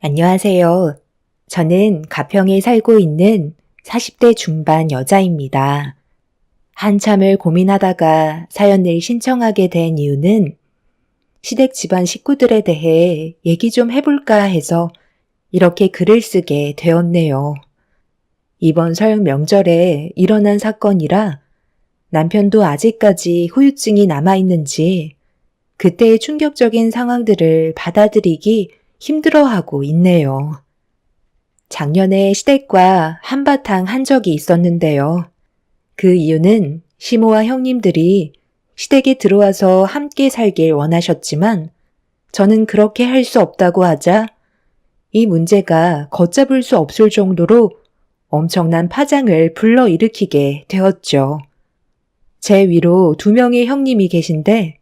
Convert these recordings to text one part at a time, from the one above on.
안녕하세요. 저는 가평에 살고 있는 40대 중반 여자입니다. 한참을 고민하다가 사연을 신청하게 된 이유는 시댁 집안 식구들에 대해 얘기 좀 해볼까 해서 이렇게 글을 쓰게 되었네요. 이번 설 명절에 일어난 사건이라 남편도 아직까지 후유증이 남아있는지 그때의 충격적인 상황들을 받아들이기 힘들어하고 있네요. 작년에 시댁과 한바탕 한 적이 있었는데요. 그 이유는 시모와 형님들이 시댁에 들어와서 함께 살길 원하셨지만 저는 그렇게 할 수 없다고 하자 이 문제가 걷잡을 수 없을 정도로 엄청난 파장을 불러일으키게 되었죠. 제 위로 2명의 형님이 계신데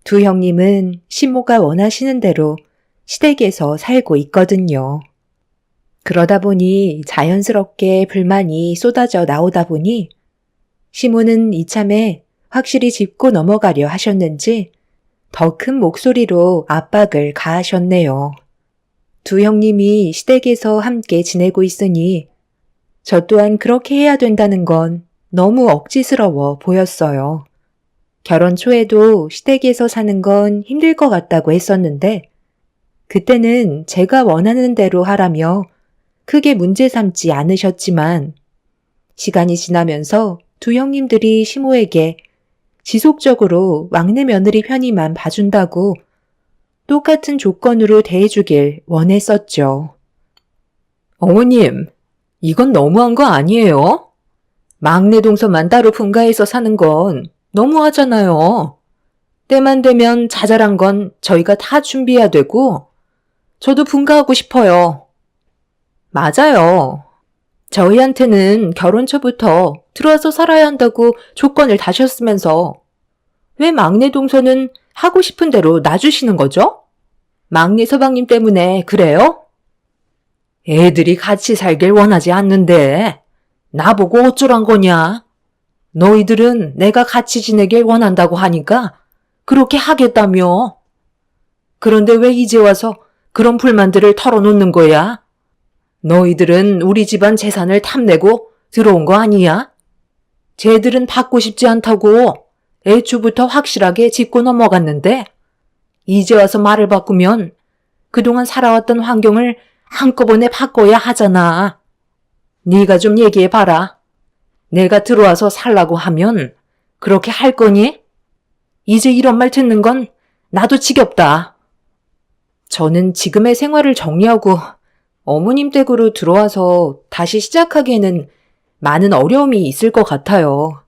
두 형님은 시모가 원하시는 대로 시댁에서 살고 있거든요. 그러다 보니 자연스럽게 불만이 쏟아져 나오다 보니 시모는 이참에 확실히 짚고 넘어가려 하셨는지 더 큰 목소리로 압박을 가하셨네요. 두 형님이 시댁에서 함께 지내고 있으니 저 또한 그렇게 해야 된다는 건 너무 억지스러워 보였어요. 결혼 초에도 시댁에서 사는 건 힘들 것 같다고 했었는데 그때는 제가 원하는 대로 하라며 크게 문제 삼지 않으셨지만 시간이 지나면서 두 형님들이 시모에게 지속적으로 막내 며느리 편의만 봐준다고 똑같은 조건으로 대해주길 원했었죠. 어머님, 이건 너무한 거 아니에요? 막내 동서만 따로 분가해서 사는 건 너무하잖아요. 때만 되면 자잘한 건 저희가 다 준비해야 되고 저도 분가하고 싶어요. 맞아요. 저희한테는 결혼 초부터 들어와서 살아야 한다고 조건을 다셨으면서 왜 막내 동서는 하고 싶은 대로 놔주시는 거죠? 막내 서방님 때문에 그래요? 애들이 같이 살길 원하지 않는데 나보고 어쩌란 거냐? 너희들은 내가 같이 지내길 원한다고 하니까 그렇게 하겠다며. 그런데 왜 이제 와서 그런 불만들을 털어놓는 거야? 너희들은 우리 집안 재산을 탐내고 들어온 거 아니야? 쟤들은 받고 싶지 않다고 애초부터 확실하게 짚고 넘어갔는데 이제 와서 말을 바꾸면 그동안 살아왔던 환경을 한꺼번에 바꿔야 하잖아. 네가 좀 얘기해봐라. 내가 들어와서 살라고 하면 그렇게 할 거니? 이제 이런 말 듣는 건 나도 지겹다. 저는 지금의 생활을 정리하고 어머님 댁으로 들어와서 다시 시작하기에는 많은 어려움이 있을 것 같아요.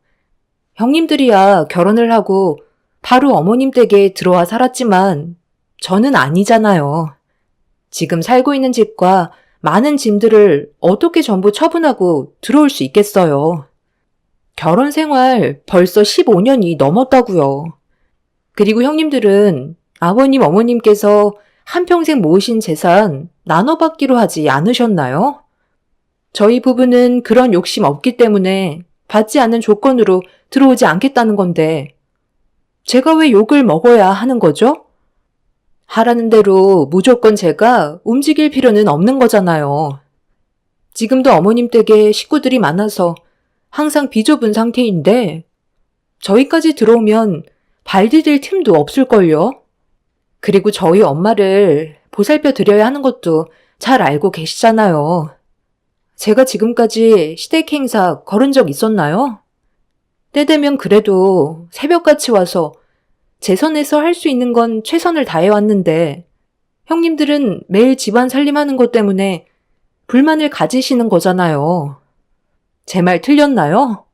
형님들이야 결혼을 하고 바로 어머님 댁에 들어와 살았지만 저는 아니잖아요. 지금 살고 있는 집과 많은 짐들을 어떻게 전부 처분하고 들어올 수 있겠어요. 결혼 생활 벌써 15년이 넘었다고요. 그리고 형님들은 아버님, 어머님께서 한평생 모으신 재산 나눠받기로 하지 않으셨나요? 저희 부부는 그런 욕심 없기 때문에 받지 않는 조건으로 들어오지 않겠다는 건데 제가 왜 욕을 먹어야 하는 거죠? 하라는 대로 무조건 제가 움직일 필요는 없는 거잖아요. 지금도 어머님 댁에 식구들이 많아서 항상 비좁은 상태인데 저희까지 들어오면 발 디딜 틈도 없을걸요? 그리고 저희 엄마를 보살펴 드려야 하는 것도 잘 알고 계시잖아요. 제가 지금까지 시댁 행사 걸은 적 있었나요? 때 되면 그래도 새벽같이 와서 제 선에서 할 수 있는 건 최선을 다해왔는데 형님들은 매일 집안 살림하는 것 때문에 불만을 가지시는 거잖아요. 제 말 틀렸나요?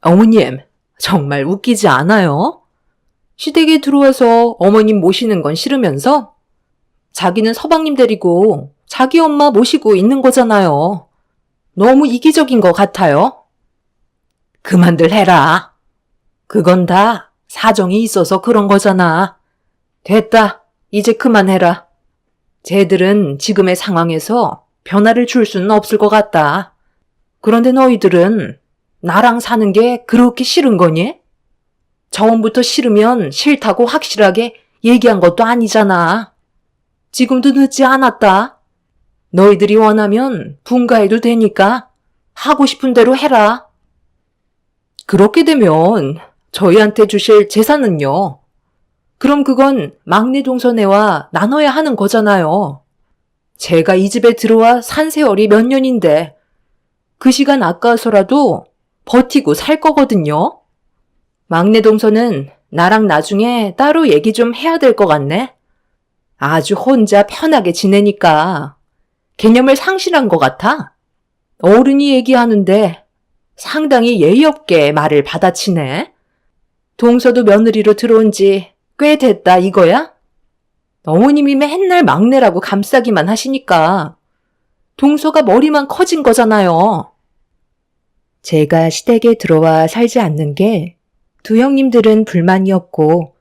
어머님, 정말 웃기지 않아요? 시댁에 들어와서 어머님 모시는 건 싫으면서 자기는 서방님 데리고 자기 엄마 모시고 있는 거잖아요. 너무 이기적인 것 같아요. 그만들 해라. 그건 다 사정이 있어서 그런 거잖아. 됐다. 이제 그만해라. 쟤들은 지금의 상황에서 변화를 줄 수는 없을 것 같다. 그런데 너희들은 나랑 사는 게 그렇게 싫은 거니? 처음부터 싫으면 싫다고 확실하게 얘기한 것도 아니잖아. 지금도 늦지 않았다. 너희들이 원하면 분가해도 되니까 하고 싶은 대로 해라. 그렇게 되면 저희한테 주실 재산은요? 그럼 그건 막내 동서네와 나눠야 하는 거잖아요. 제가 이 집에 들어와 산 세월이 몇 년인데 그 시간 아까워서라도 버티고 살 거거든요. 막내 동서는 나랑 나중에 따로 얘기 좀 해야 될 것 같네. 아주 혼자 편하게 지내니까 개념을 상실한 것 같아. 어른이 얘기하는데 상당히 예의 없게 말을 받아치네. 동서도 며느리로 들어온 지 꽤 됐다 이거야? 어머님이 맨날 막내라고 감싸기만 하시니까 동서가 머리만 커진 거잖아요. 제가 시댁에 들어와 살지 않는 게 두 형님들은 불만이었고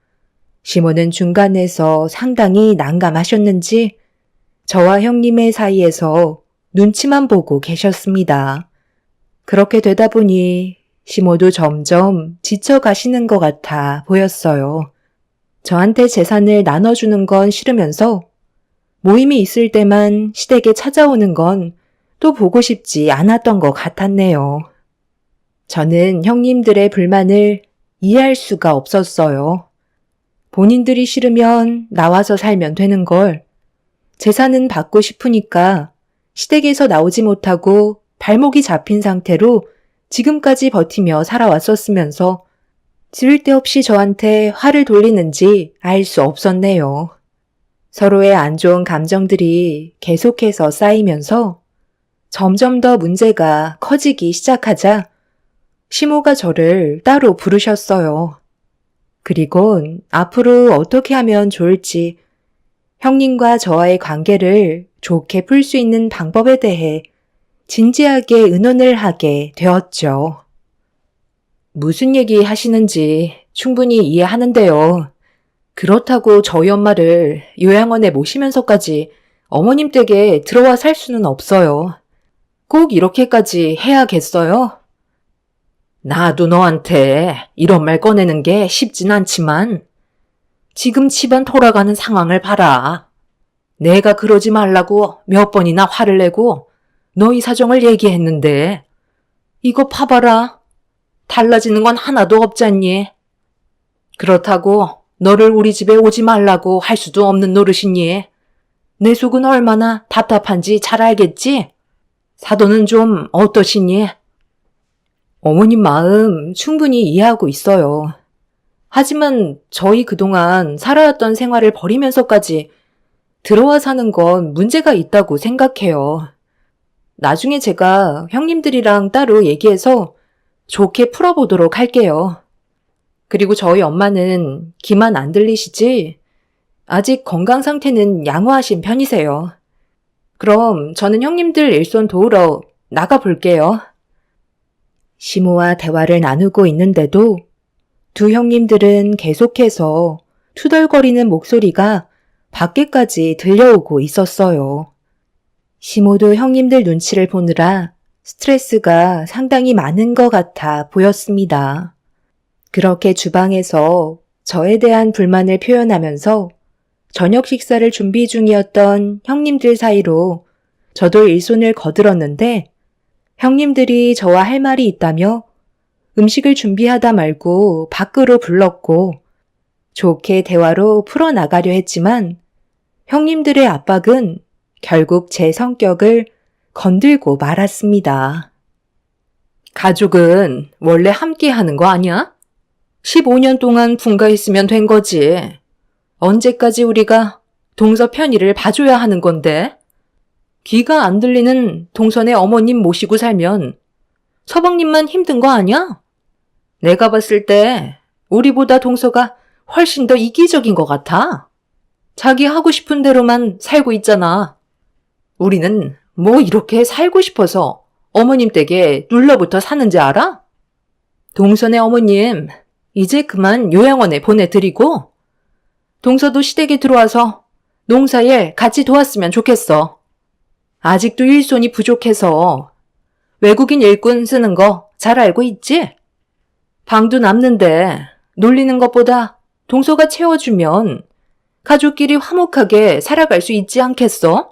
시모는 중간에서 상당히 난감하셨는지 저와 형님의 사이에서 눈치만 보고 계셨습니다. 그렇게 되다 보니 시모도 점점 지쳐가시는 것 같아 보였어요. 저한테 재산을 나눠주는 건 싫으면서 모임이 있을 때만 시댁에 찾아오는 건 또 보고 싶지 않았던 것 같았네요. 저는 형님들의 불만을 이해할 수가 없었어요. 본인들이 싫으면 나와서 살면 되는 걸 재산은 받고 싶으니까 시댁에서 나오지 못하고 발목이 잡힌 상태로 지금까지 버티며 살아왔었으면서 쓸데없이 저한테 화를 돌리는지 알 수 없었네요. 서로의 안 좋은 감정들이 계속해서 쌓이면서 점점 더 문제가 커지기 시작하자 시모가 저를 따로 부르셨어요. 그리곤 앞으로 어떻게 하면 좋을지 형님과 저와의 관계를 좋게 풀 수 있는 방법에 대해 진지하게 의논을 하게 되었죠. 무슨 얘기 하시는지 충분히 이해하는데요. 그렇다고 저희 엄마를 요양원에 모시면서까지 어머님 댁에 들어와 살 수는 없어요. 꼭 이렇게까지 해야겠어요? 나도 너한테 이런 말 꺼내는 게 쉽진 않지만 지금 집안 돌아가는 상황을 봐라. 내가 그러지 말라고 몇 번이나 화를 내고 너희 사정을 얘기했는데 이거 봐봐라. 달라지는 건 하나도 없잖니. 그렇다고 너를 우리 집에 오지 말라고 할 수도 없는 노릇이니. 내 속은 얼마나 답답한지 잘 알겠지? 사돈은 좀 어떠시니? 어머님 마음 충분히 이해하고 있어요. 하지만 저희 그동안 살아왔던 생활을 버리면서까지 들어와 사는 건 문제가 있다고 생각해요. 나중에 제가 형님들이랑 따로 얘기해서 좋게 풀어보도록 할게요. 그리고 저희 엄마는 귀만 안 들리시지? 아직 건강 상태는 양호하신 편이세요. 그럼 저는 형님들 일손 도우러 나가 볼게요. 시모와 대화를 나누고 있는데도 두 형님들은 계속해서 투덜거리는 목소리가 밖에까지 들려오고 있었어요. 시모도 형님들 눈치를 보느라 스트레스가 상당히 많은 것 같아 보였습니다. 그렇게 주방에서 저에 대한 불만을 표현하면서 저녁 식사를 준비 중이었던 형님들 사이로 저도 일손을 거들었는데 형님들이 저와 할 말이 있다며 음식을 준비하다 말고 밖으로 불렀고 좋게 대화로 풀어나가려 했지만 형님들의 압박은 결국 제 성격을 건들고 말았습니다. 가족은 원래 함께 하는 거 아니야? 15년 동안 분가했으면 된 거지. 언제까지 우리가 동서 편의를 봐줘야 하는 건데? 귀가 안 들리는 동선의 어머님 모시고 살면 서방님만 힘든 거 아니야? 내가 봤을 때 우리보다 동서가 훨씬 더 이기적인 것 같아. 자기 하고 싶은 대로만 살고 있잖아. 우리는 뭐 이렇게 살고 싶어서 어머님 댁에 눌러붙어 사는지 알아? 동선의 어머님, 이제 그만 요양원에 보내드리고 동서도 시댁에 들어와서 농사일 같이 도왔으면 좋겠어. 아직도 일손이 부족해서 외국인 일꾼 쓰는 거 잘 알고 있지? 방도 남는데 놀리는 것보다 동서가 채워주면 가족끼리 화목하게 살아갈 수 있지 않겠어?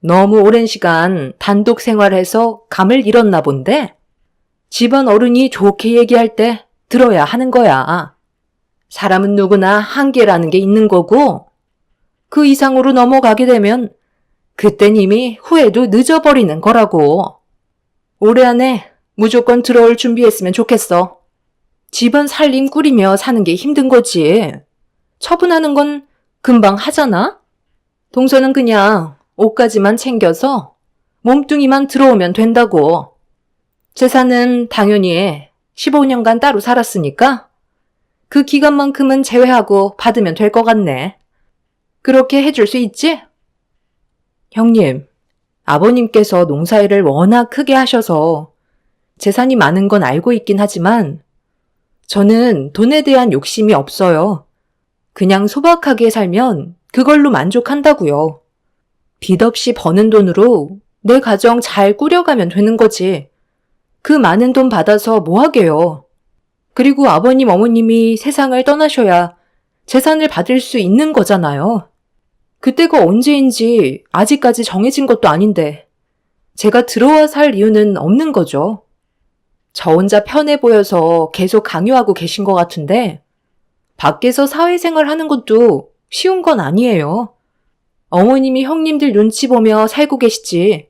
너무 오랜 시간 단독 생활해서 감을 잃었나 본데? 집안 어른이 좋게 얘기할 때 들어야 하는 거야. 사람은 누구나 한계라는 게 있는 거고, 그 이상으로 넘어가게 되면 그땐 이미 후회도 늦어버리는 거라고. 올해 안에 무조건 들어올 준비했으면 좋겠어. 집안 살림 꾸리며 사는 게 힘든 거지. 처분하는 건 금방 하잖아? 동서는 그냥 옷가지만 챙겨서 몸뚱이만 들어오면 된다고. 재산은 당연히 15년간 따로 살았으니까 그 기간만큼은 제외하고 받으면 될 것 같네. 그렇게 해줄 수 있지? 형님, 아버님께서 농사일을 워낙 크게 하셔서 재산이 많은 건 알고 있긴 하지만 저는 돈에 대한 욕심이 없어요. 그냥 소박하게 살면 그걸로 만족한다고요. 빚 없이 버는 돈으로 내 가정 잘 꾸려가면 되는 거지. 그 많은 돈 받아서 뭐 하게요. 그리고 아버님, 어머님이 세상을 떠나셔야 재산을 받을 수 있는 거잖아요. 그때가 언제인지 아직까지 정해진 것도 아닌데 제가 들어와 살 이유는 없는 거죠. 저 혼자 편해 보여서 계속 강요하고 계신 것 같은데 밖에서 사회생활 하는 것도 쉬운 건 아니에요. 어머님이 형님들 눈치 보며 살고 계시지.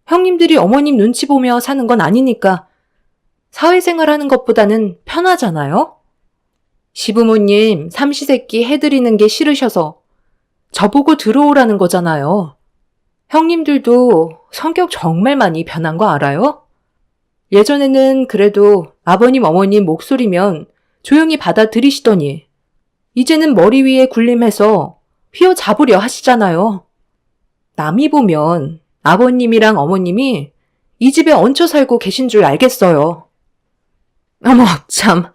형님들이 어머님 눈치 보며 사는 건 아니니까 사회생활 하는 것보다는 편하잖아요? 시부모님 삼시세끼 해드리는 게 싫으셔서 저보고 들어오라는 거잖아요. 형님들도 성격 정말 많이 변한 거 알아요? 예전에는 그래도 아버님, 어머님 목소리면 조용히 받아들이시더니 이제는 머리 위에 군림해서 휘어잡으려 하시잖아요. 남이 보면 아버님이랑 어머님이 이 집에 얹혀 살고 계신 줄 알겠어요. 어머, 참.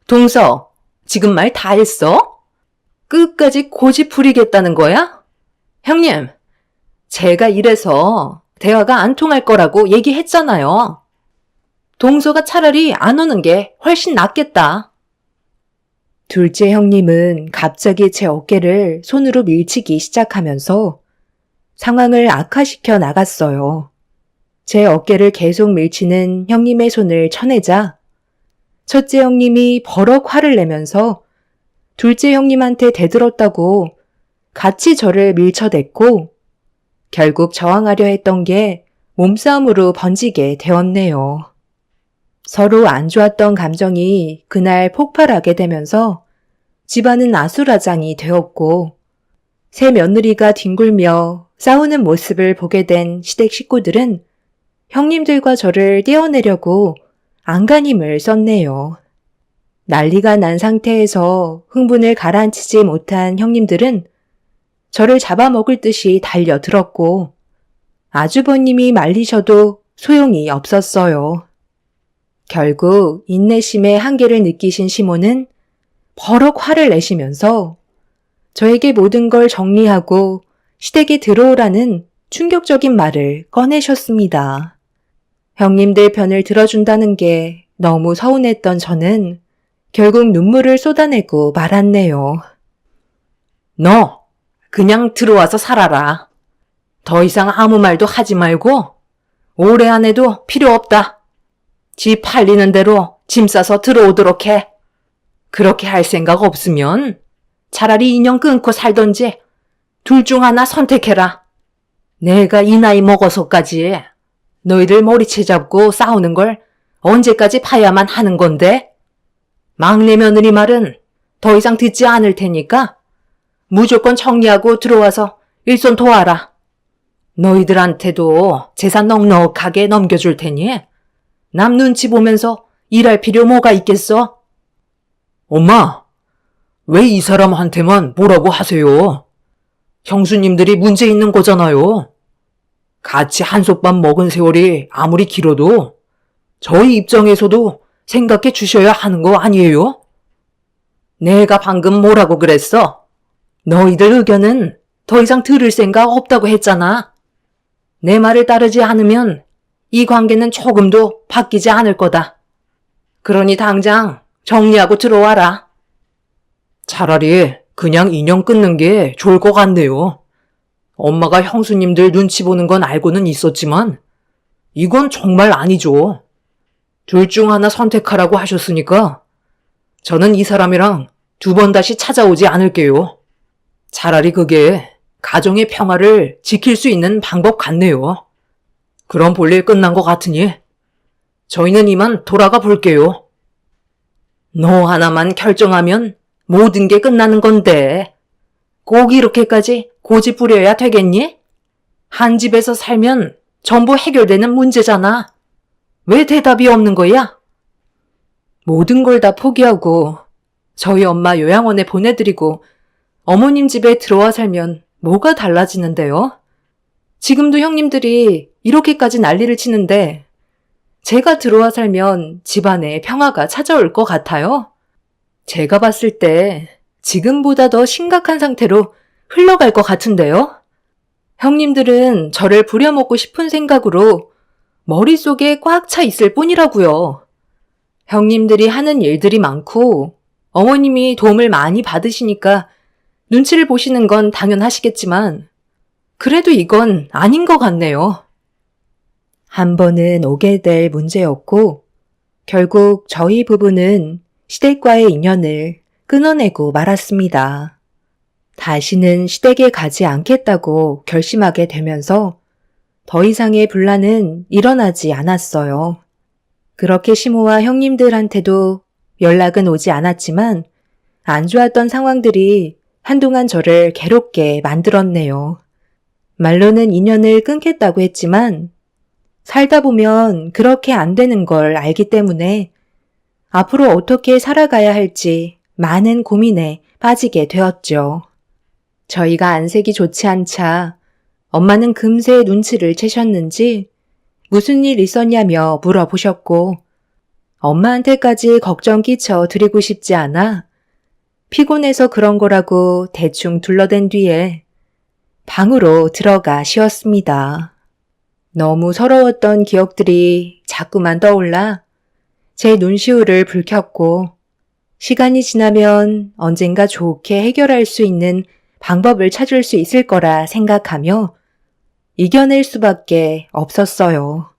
동서, 지금 말 다 했어? 끝까지 고집 부리겠다는 거야? 형님, 제가 이래서 대화가 안 통할 거라고 얘기했잖아요. 동서가 차라리 안 오는 게 훨씬 낫겠다. 둘째 형님은 갑자기 제 어깨를 손으로 밀치기 시작하면서 상황을 악화시켜 나갔어요. 제 어깨를 계속 밀치는 형님의 손을 쳐내자 첫째 형님이 버럭 화를 내면서 둘째 형님한테 대들었다고 같이 저를 밀쳐댔고 결국 저항하려 했던 게 몸싸움으로 번지게 되었네요. 서로 안 좋았던 감정이 그날 폭발하게 되면서 집안은 아수라장이 되었고 새 며느리가 뒹굴며 싸우는 모습을 보게 된 시댁 식구들은 형님들과 저를 떼어내려고 안간힘을 썼네요. 난리가 난 상태에서 흥분을 가라앉히지 못한 형님들은 저를 잡아먹을 듯이 달려들었고 아주버님이 말리셔도 소용이 없었어요. 결국 인내심의 한계를 느끼신 시모는 버럭 화를 내시면서 저에게 모든 걸 정리하고 시댁에 들어오라는 충격적인 말을 꺼내셨습니다. 형님들 편을 들어준다는 게 너무 서운했던 저는 결국 눈물을 쏟아내고 말았네요. 너 그냥 들어와서 살아라. 더 이상 아무 말도 하지 말고 올해 안에도 필요 없다. 집 팔리는 대로 짐 싸서 들어오도록 해. 그렇게 할 생각 없으면 차라리 인연 끊고 살던지 둘 중 하나 선택해라. 내가 이 나이 먹어서까지 너희들 머리채 잡고 싸우는 걸 언제까지 봐야만 하는 건데? 막내 며느리 말은 더 이상 듣지 않을 테니까 무조건 정리하고 들어와서 일손 도와라. 너희들한테도 재산 넉넉하게 넘겨줄 테니 남 눈치 보면서 일할 필요 뭐가 있겠어? 엄마, 왜 이 사람한테만 뭐라고 하세요? 형수님들이 문제 있는 거잖아요. 같이 한솥밥 먹은 세월이 아무리 길어도 저희 입장에서도 생각해 주셔야 하는 거 아니에요? 내가 방금 뭐라고 그랬어? 너희들 의견은 더 이상 들을 생각 없다고 했잖아. 내 말을 따르지 않으면 이 관계는 조금도 바뀌지 않을 거다. 그러니 당장 정리하고 들어와라. 차라리 그냥 인연 끊는 게 좋을 것 같네요. 엄마가 형수님들 눈치 보는 건 알고는 있었지만 이건 정말 아니죠. 둘 중 하나 선택하라고 하셨으니까 저는 이 사람이랑 두 번 다시 찾아오지 않을게요. 차라리 그게 가정의 평화를 지킬 수 있는 방법 같네요. 그럼 볼일 끝난 것 같으니 저희는 이만 돌아가 볼게요. 너 하나만 결정하면 모든 게 끝나는 건데 꼭 이렇게까지 고집 부려야 되겠니? 한 집에서 살면 전부 해결되는 문제잖아. 왜 대답이 없는 거야? 모든 걸 다 포기하고 저희 엄마 요양원에 보내드리고 어머님 집에 들어와 살면 뭐가 달라지는데요? 지금도 형님들이 이렇게까지 난리를 치는데 제가 들어와 살면 집안에 평화가 찾아올 것 같아요? 제가 봤을 때 지금보다 더 심각한 상태로 흘러갈 것 같은데요? 형님들은 저를 부려먹고 싶은 생각으로 머릿속에 꽉 차 있을 뿐이라고요. 형님들이 하는 일들이 많고 어머님이 도움을 많이 받으시니까 눈치를 보시는 건 당연하시겠지만 그래도 이건 아닌 것 같네요. 한 번은 오게 될 문제였고 결국 저희 부부는 시댁과의 인연을 끊어내고 말았습니다. 다시는 시댁에 가지 않겠다고 결심하게 되면서 더 이상의 분란은 일어나지 않았어요. 그렇게 시모와 형님들한테도 연락은 오지 않았지만 안 좋았던 상황들이 한동안 저를 괴롭게 만들었네요. 말로는 인연을 끊겠다고 했지만 살다 보면 그렇게 안 되는 걸 알기 때문에 앞으로 어떻게 살아가야 할지 많은 고민에 빠지게 되었죠. 저희가 안색이 좋지 않자 엄마는 금세 눈치를 채셨는지 무슨 일 있었냐며 물어보셨고 엄마한테까지 걱정 끼쳐 드리고 싶지 않아 피곤해서 그런 거라고 대충 둘러댄 뒤에 방으로 들어가 쉬었습니다. 너무 서러웠던 기억들이 자꾸만 떠올라 제 눈시울을 붉혔고 시간이 지나면 언젠가 좋게 해결할 수 있는 방법을 찾을 수 있을 거라 생각하며 이겨낼 수밖에 없었어요.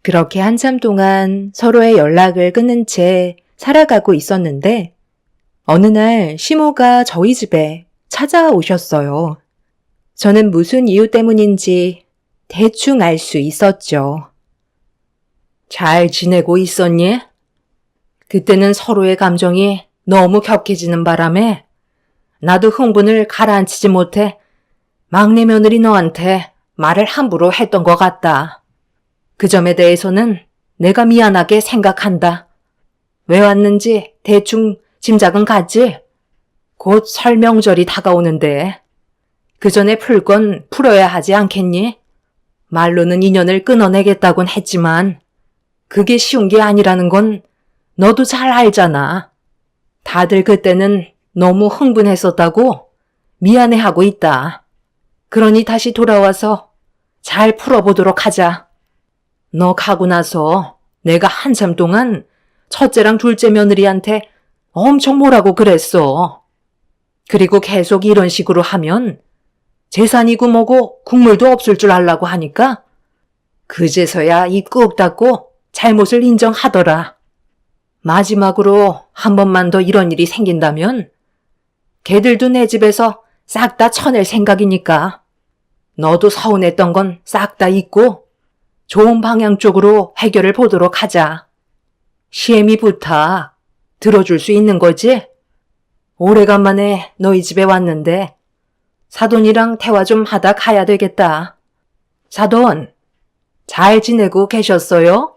그렇게 한참 동안 서로의 연락을 끊은 채 살아가고 있었는데 어느 날 시모가 저희 집에 찾아오셨어요. 저는 무슨 이유 때문인지 대충 알 수 있었죠. 잘 지내고 있었니? 그때는 서로의 감정이 너무 격해지는 바람에 나도 흥분을 가라앉히지 못해 막내 며느리 너한테 말을 함부로 했던 것 같다. 그 점에 대해서는 내가 미안하게 생각한다. 왜 왔는지 대충 짐작은 갔지? 곧 설 명절이 다가오는데 그 전에 풀 건 풀어야 하지 않겠니? 말로는 인연을 끊어내겠다곤 했지만 그게 쉬운 게 아니라는 건 너도 잘 알잖아. 다들 그때는 너무 흥분했었다고 미안해하고 있다. 그러니 다시 돌아와서 잘 풀어보도록 하자. 너 가고 나서 내가 한참 동안 첫째랑 둘째 며느리한테 엄청 뭐라고 그랬어. 그리고 계속 이런 식으로 하면 재산이고 뭐고 국물도 없을 줄 알라고 하니까 그제서야 입 꾹 닫고 잘못을 인정하더라. 마지막으로 한 번만 더 이런 일이 생긴다면 걔들도 내 집에서 싹 다 쳐낼 생각이니까 너도 서운했던 건 싹 다 잊고 좋은 방향 쪽으로 해결을 보도록 하자. 시애미 부탁 들어줄 수 있는 거지? 오래간만에 너희 집에 왔는데 사돈이랑 대화 좀 하다 가야 되겠다. 사돈, 잘 지내고 계셨어요?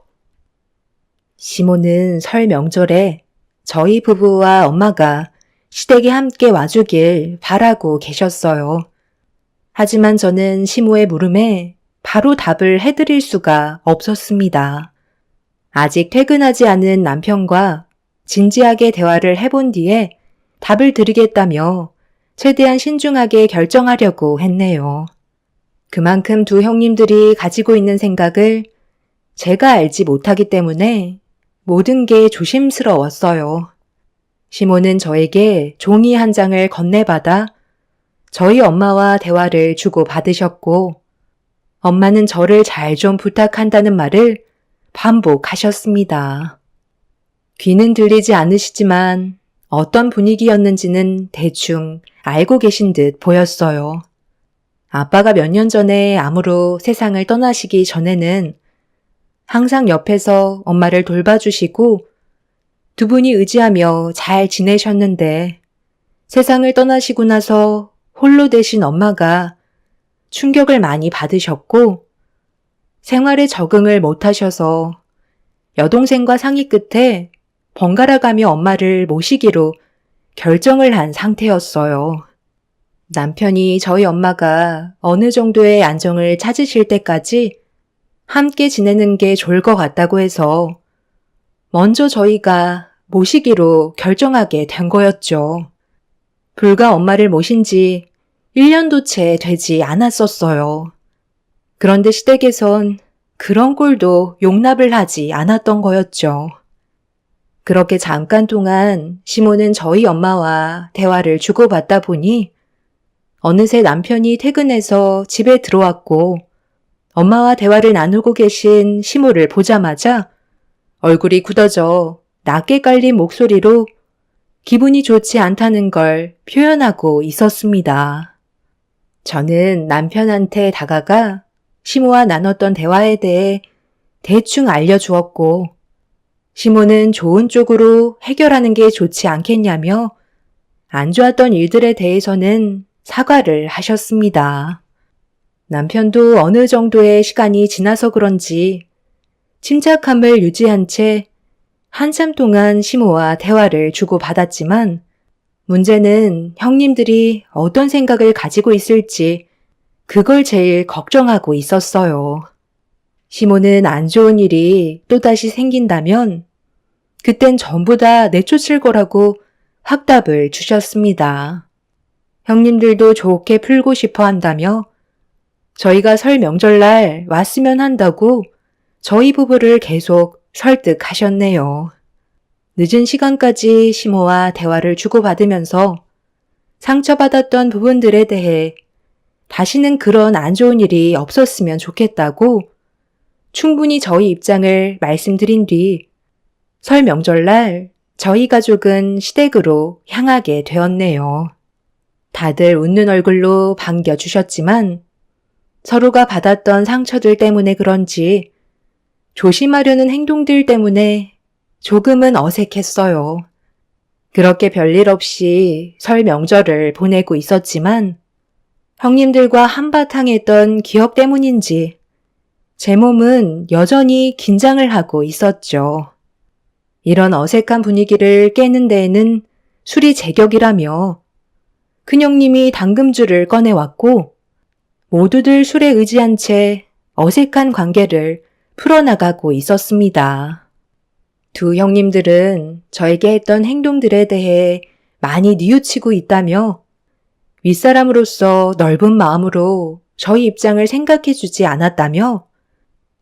시모는 설 명절에 저희 부부와 엄마가 시댁에 함께 와주길 바라고 계셨어요. 하지만 저는 시모의 물음에 바로 답을 해드릴 수가 없었습니다. 아직 퇴근하지 않은 남편과 진지하게 대화를 해본 뒤에 답을 드리겠다며 최대한 신중하게 결정하려고 했네요. 그만큼 두 형님들이 가지고 있는 생각을 제가 알지 못하기 때문에 모든 게 조심스러웠어요. 시모는 저에게 종이 한 장을 건네받아 저희 엄마와 대화를 주고받으셨고, 엄마는 저를 잘 좀 부탁한다는 말을 반복하셨습니다. 귀는 들리지 않으시지만 어떤 분위기였는지는 대충 알고 계신 듯 보였어요. 아빠가 몇 년 전에 암으로 세상을 떠나시기 전에는 항상 옆에서 엄마를 돌봐주시고 두 분이 의지하며 잘 지내셨는데, 세상을 떠나시고 나서 홀로 되신 엄마가 충격을 많이 받으셨고 생활에 적응을 못하셔서 여동생과 상의 끝에 번갈아가며 엄마를 모시기로 결정을 한 상태였어요. 남편이 저희 엄마가 어느 정도의 안정을 찾으실 때까지 함께 지내는 게 좋을 것 같다고 해서 먼저 저희가 모시기로 결정하게 된 거였죠. 불과 엄마를 모신 지 1년도 채 되지 않았었어요. 그런데 시댁에선 그런 꼴도 용납을 하지 않았던 거였죠. 그렇게 잠깐 동안 시모는 저희 엄마와 대화를 주고받다 보니 어느새 남편이 퇴근해서 집에 들어왔고 엄마와 대화를 나누고 계신 시모를 보자마자 얼굴이 굳어져 낮게 깔린 목소리로 기분이 좋지 않다는 걸 표현하고 있었습니다. 저는 남편한테 다가가 시모와 나눴던 대화에 대해 대충 알려주었고, 시모는 좋은 쪽으로 해결하는 게 좋지 않겠냐며 안 좋았던 일들에 대해서는 사과를 하셨습니다. 남편도 어느 정도의 시간이 지나서 그런지 침착함을 유지한 채 한참 동안 시모와 대화를 주고받았지만, 문제는 형님들이 어떤 생각을 가지고 있을지 그걸 제일 걱정하고 있었어요. 시모는 안 좋은 일이 또다시 생긴다면 그땐 전부 다 내쫓을 거라고 확답을 주셨습니다. 형님들도 좋게 풀고 싶어 한다며 저희가 설 명절날 왔으면 한다고 저희 부부를 계속 설득하셨네요. 늦은 시간까지 시모와 대화를 주고받으면서 상처받았던 부분들에 대해 다시는 그런 안 좋은 일이 없었으면 좋겠다고 충분히 저희 입장을 말씀드린 뒤 설 명절날 저희 가족은 시댁으로 향하게 되었네요. 다들 웃는 얼굴로 반겨주셨지만 서로가 받았던 상처들 때문에 그런지 조심하려는 행동들 때문에 조금은 어색했어요. 그렇게 별일 없이 설 명절을 보내고 있었지만 형님들과 한바탕 했던 기억 때문인지 제 몸은 여전히 긴장을 하고 있었죠. 이런 어색한 분위기를 깨는 데에는 술이 제격이라며 큰형님이 당금주를 꺼내왔고 모두들 술에 의지한 채 어색한 관계를 풀어나가고 있었습니다. 두 형님들은 저에게 했던 행동들에 대해 많이 뉘우치고 있다며 윗사람으로서 넓은 마음으로 저희 입장을 생각해주지 않았다며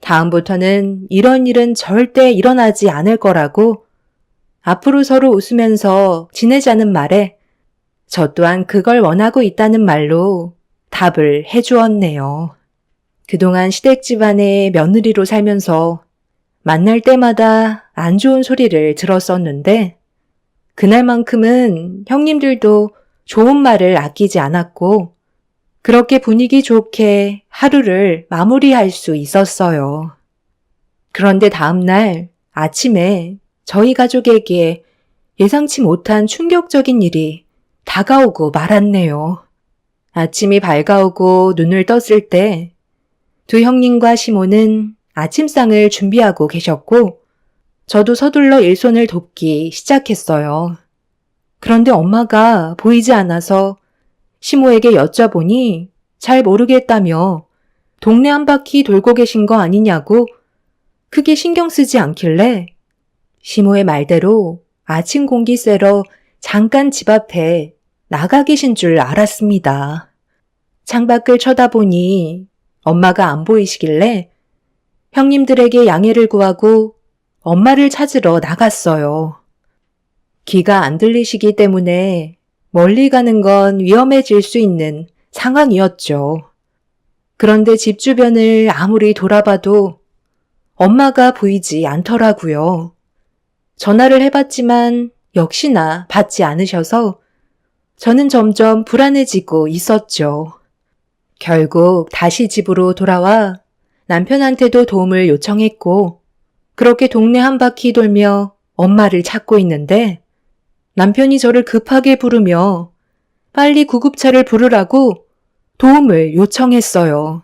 다음부터는 이런 일은 절대 일어나지 않을 거라고 앞으로 서로 웃으면서 지내자는 말에 저 또한 그걸 원하고 있다는 말로 답을 해주었네요. 그동안 시댁 집안의 며느리로 살면서 만날 때마다 안 좋은 소리를 들었었는데 그날만큼은 형님들도 좋은 말을 아끼지 않았고 그렇게 분위기 좋게 하루를 마무리할 수 있었어요. 그런데 다음날 아침에 저희 가족에게 예상치 못한 충격적인 일이 다가오고 말았네요. 아침이 밝아오고 눈을 떴을 때 두 형님과 시모는 아침상을 준비하고 계셨고 저도 서둘러 일손을 돕기 시작했어요. 그런데 엄마가 보이지 않아서 시모에게 여쭤보니 잘 모르겠다며 동네 한 바퀴 돌고 계신 거 아니냐고 크게 신경 쓰지 않길래 시모의 말대로 아침 공기 쐬러 잠깐 집 앞에 나가 계신 줄 알았습니다. 창밖을 쳐다보니 엄마가 안 보이시길래 형님들에게 양해를 구하고 엄마를 찾으러 나갔어요. 귀가 안 들리시기 때문에 멀리 가는 건 위험해질 수 있는 상황이었죠. 그런데 집 주변을 아무리 돌아봐도 엄마가 보이지 않더라고요. 전화를 해봤지만 역시나 받지 않으셔서 저는 점점 불안해지고 있었죠. 결국 다시 집으로 돌아와 남편한테도 도움을 요청했고 그렇게 동네 한 바퀴 돌며 엄마를 찾고 있는데 남편이 저를 급하게 부르며 빨리 구급차를 부르라고 도움을 요청했어요.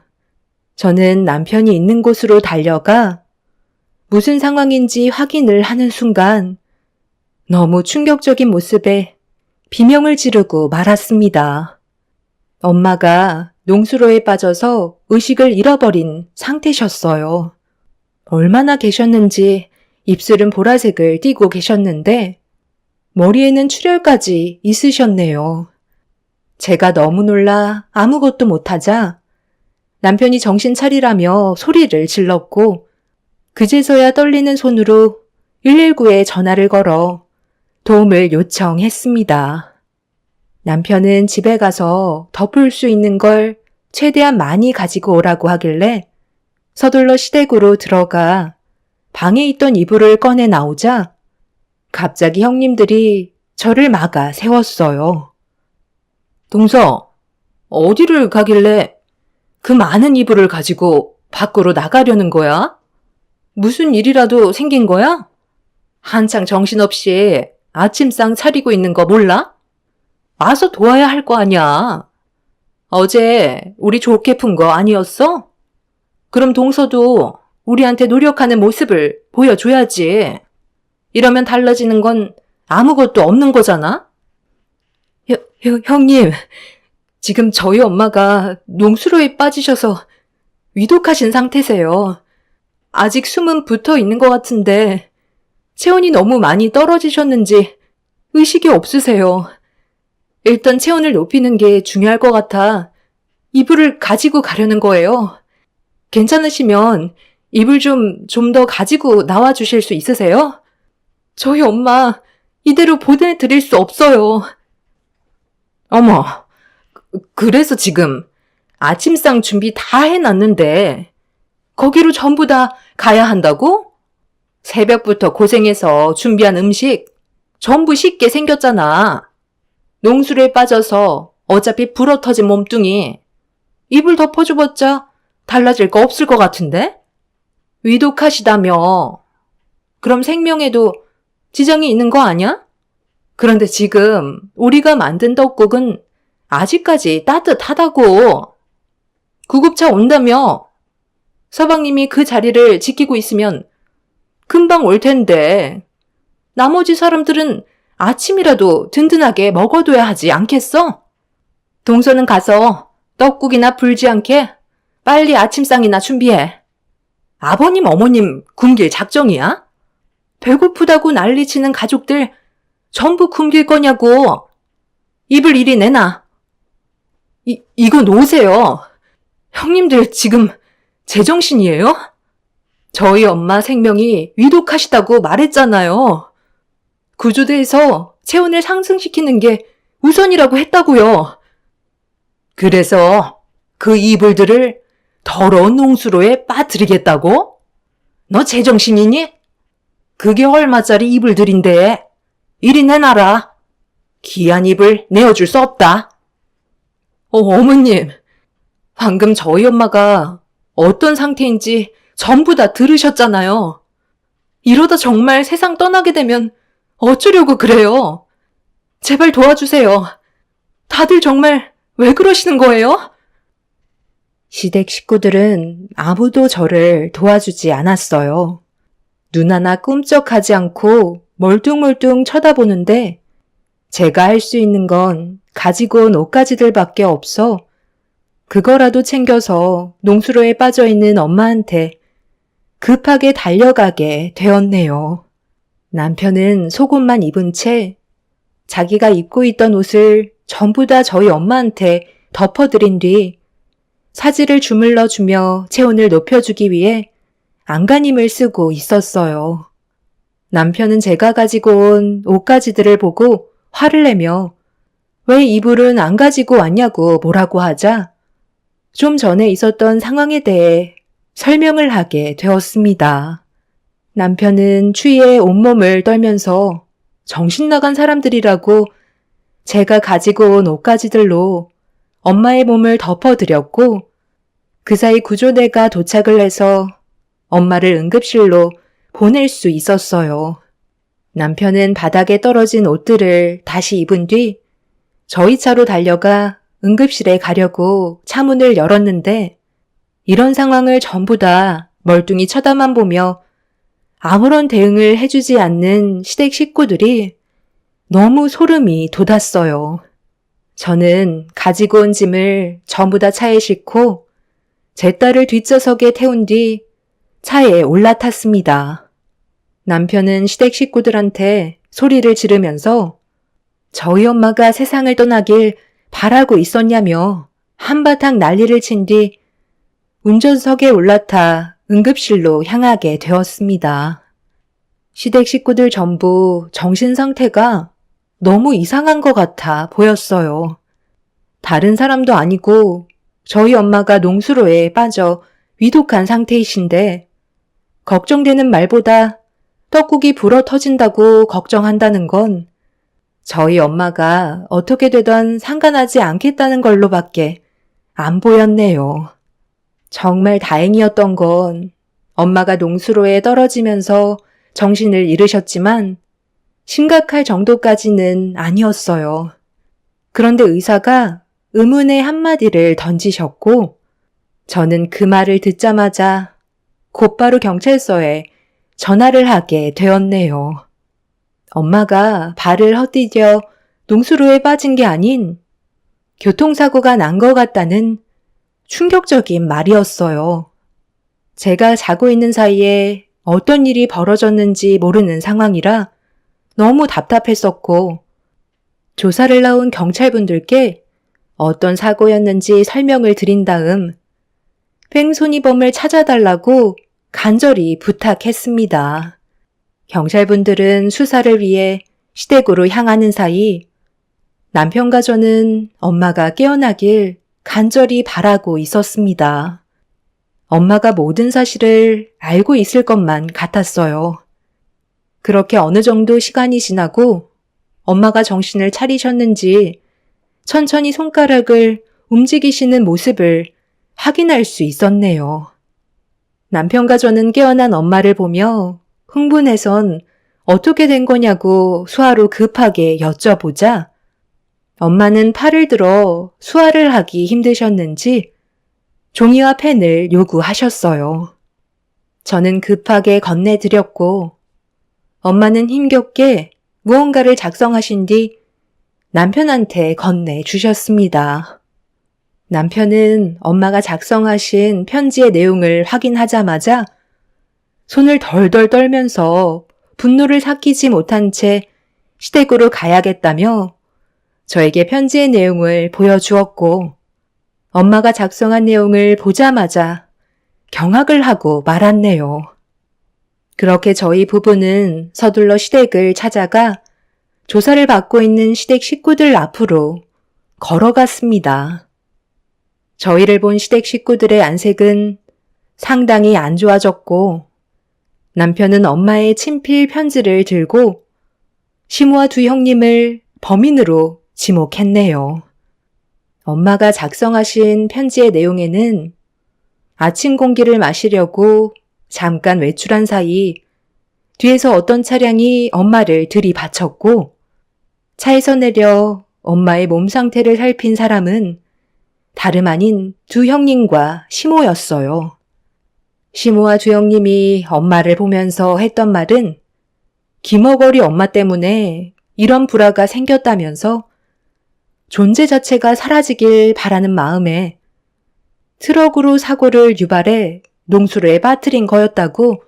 저는 남편이 있는 곳으로 달려가 무슨 상황인지 확인을 하는 순간 너무 충격적인 모습에 비명을 지르고 말았습니다. 엄마가 농수로에 빠져서 의식을 잃어버린 상태셨어요. 얼마나 계셨는지 입술은 보라색을 띠고 계셨는데 머리에는 출혈까지 있으셨네요. 제가 너무 놀라 아무것도 못하자 남편이 정신 차리라며 소리를 질렀고 그제서야 떨리는 손으로 119에 전화를 걸어 도움을 요청했습니다. 남편은 집에 가서 덮을 수 있는 걸 최대한 많이 가지고 오라고 하길래 서둘러 시댁으로 들어가 방에 있던 이불을 꺼내 나오자 갑자기 형님들이 저를 막아 세웠어요. 동서, 어디를 가길래 그 많은 이불을 가지고 밖으로 나가려는 거야? 무슨 일이라도 생긴 거야? 한창 정신없이 아침상 차리고 있는 거 몰라? 와서 도와야 할 거 아니야. 어제 우리 좋게 푼 거 아니었어? 그럼 동서도 우리한테 노력하는 모습을 보여줘야지. 이러면 달라지는 건 아무것도 없는 거잖아? 형님, 지금 저희 엄마가 농수로에 빠지셔서 위독하신 상태세요. 아직 숨은 붙어 있는 것 같은데 체온이 너무 많이 떨어지셨는지 의식이 없으세요. 일단 체온을 높이는 게 중요할 것 같아 이불을 가지고 가려는 거예요. 괜찮으시면 이불 좀 더 가지고 나와 주실 수 있으세요? 저희 엄마 이대로 보내드릴 수 없어요. 어머, 그래서 지금 아침상 준비 다 해놨는데 거기로 전부 다 가야 한다고? 새벽부터 고생해서 준비한 음식 전부 식게 생겼잖아. 농술에 빠져서 어차피 불어터진 몸뚱이 이불 덮어줘봤자 달라질 거 없을 것 같은데? 위독하시다며. 그럼 생명에도 지장이 있는 거 아니야? 그런데 지금 우리가 만든 떡국은 아직까지 따뜻하다고. 구급차 온다며. 서방님이 그 자리를 지키고 있으면 금방 올 텐데 나머지 사람들은 아침이라도 든든하게 먹어둬야 하지 않겠어? 동서는 가서 떡국이나 불지 않게 빨리 아침상이나 준비해. 아버님, 어머님 굶길 작정이야? 배고프다고 난리치는 가족들 전부 굶길 거냐고. 입을 이리 내놔. 이거 놓으세요. 형님들 지금 제정신이에요? 저희 엄마 생명이 위독하시다고 말했잖아요. 구조대에서 체온을 상승시키는 게 우선이라고 했다고요. 그래서 그 이불들을 더러운 농수로에 빠뜨리겠다고? 너 제정신이니? 그게 얼마짜리 이불들인데 이리 내놔라. 귀한 이불 내어줄 수 없다. 어머님, 방금 저희 엄마가 어떤 상태인지 전부 다 들으셨잖아요. 이러다 정말 세상 떠나게 되면 어쩌려고 그래요? 제발 도와주세요. 다들 정말 왜 그러시는 거예요? 시댁 식구들은 아무도 저를 도와주지 않았어요. 눈 하나 꿈쩍하지 않고 멀뚱멀뚱 쳐다보는데 제가 할 수 있는 건 가지고 온 옷가지들밖에 없어 그거라도 챙겨서 농수로에 빠져있는 엄마한테 급하게 달려가게 되었네요. 남편은 속옷만 입은 채 자기가 입고 있던 옷을 전부 다 저희 엄마한테 덮어드린 뒤 사지를 주물러 주며 체온을 높여주기 위해 안간힘을 쓰고 있었어요. 남편은 제가 가지고 온 옷가지들을 보고 화를 내며 왜 이불은 안 가지고 왔냐고 뭐라고 하자 좀 전에 있었던 상황에 대해 설명을 하게 되었습니다. 남편은 추위에 온몸을 떨면서 정신 나간 사람들이라고 제가 가지고 온 옷가지들로 엄마의 몸을 덮어드렸고 그 사이 구조대가 도착을 해서 엄마를 응급실로 보낼 수 있었어요. 남편은 바닥에 떨어진 옷들을 다시 입은 뒤 저희 차로 달려가 응급실에 가려고 차문을 열었는데 이런 상황을 전부 다 멀뚱히 쳐다만 보며 아무런 대응을 해주지 않는 시댁 식구들이 너무 소름이 돋았어요. 저는 가지고 온 짐을 전부 다 차에 싣고 제 딸을 뒷좌석에 태운 뒤 차에 올라탔습니다. 남편은 시댁 식구들한테 소리를 지르면서 저희 엄마가 세상을 떠나길 바라고 있었냐며 한바탕 난리를 친 뒤 운전석에 올라타 응급실로 향하게 되었습니다. 시댁 식구들 전부 정신 상태가 너무 이상한 것 같아 보였어요. 다른 사람도 아니고 저희 엄마가 농수로에 빠져 위독한 상태이신데 걱정되는 말보다 떡국이 불어 터진다고 걱정한다는 건 저희 엄마가 어떻게 되던 상관하지 않겠다는 걸로밖에 안 보였네요. 정말 다행이었던 건 엄마가 농수로에 떨어지면서 정신을 잃으셨지만 심각할 정도까지는 아니었어요. 그런데 의사가 의문의 한마디를 던지셨고 저는 그 말을 듣자마자 곧바로 경찰서에 전화를 하게 되었네요. 엄마가 발을 헛디뎌 농수로에 빠진 게 아닌 교통사고가 난 것 같다는 충격적인 말이었어요. 제가 자고 있는 사이에 어떤 일이 벌어졌는지 모르는 상황이라 너무 답답했었고 조사를 나온 경찰분들께 어떤 사고였는지 설명을 드린 다음 뺑소니범을 찾아달라고 간절히 부탁했습니다. 경찰분들은 수사를 위해 시댁으로 향하는 사이 남편과 저는 엄마가 깨어나길 간절히 바라고 있었습니다. 엄마가 모든 사실을 알고 있을 것만 같았어요. 그렇게 어느 정도 시간이 지나고 엄마가 정신을 차리셨는지 천천히 손가락을 움직이시는 모습을 확인할 수 있었네요. 남편과 저는 깨어난 엄마를 보며 흥분해선 어떻게 된 거냐고 수화로 급하게 여쭤보자 엄마는 팔을 들어 수화를 하기 힘드셨는지 종이와 펜을 요구하셨어요. 저는 급하게 건네드렸고 엄마는 힘겹게 무언가를 작성하신 뒤 남편한테 건네주셨습니다. 남편은 엄마가 작성하신 편지의 내용을 확인하자마자 손을 덜덜 떨면서 분노를 삭히지 못한 채 시댁으로 가야겠다며 저에게 편지의 내용을 보여주었고 엄마가 작성한 내용을 보자마자 경악을 하고 말았네요. 그렇게 저희 부부는 서둘러 시댁을 찾아가 조사를 받고 있는 시댁 식구들 앞으로 걸어갔습니다. 저희를 본 시댁 식구들의 안색은 상당히 안 좋아졌고 남편은 엄마의 친필 편지를 들고 시모와 두 형님을 범인으로 지목했네요. 엄마가 작성하신 편지의 내용에는 아침 공기를 마시려고 잠깐 외출한 사이 뒤에서 어떤 차량이 엄마를 들이받쳤고 차에서 내려 엄마의 몸 상태를 살핀 사람은 다름 아닌 두 형님과 시모였어요. 시모와 두 형님이 엄마를 보면서 했던 말은 기머거리 엄마 때문에 이런 불화가 생겼다면서 존재 자체가 사라지길 바라는 마음에 트럭으로 사고를 유발해 농수로에 빠뜨린 거였다고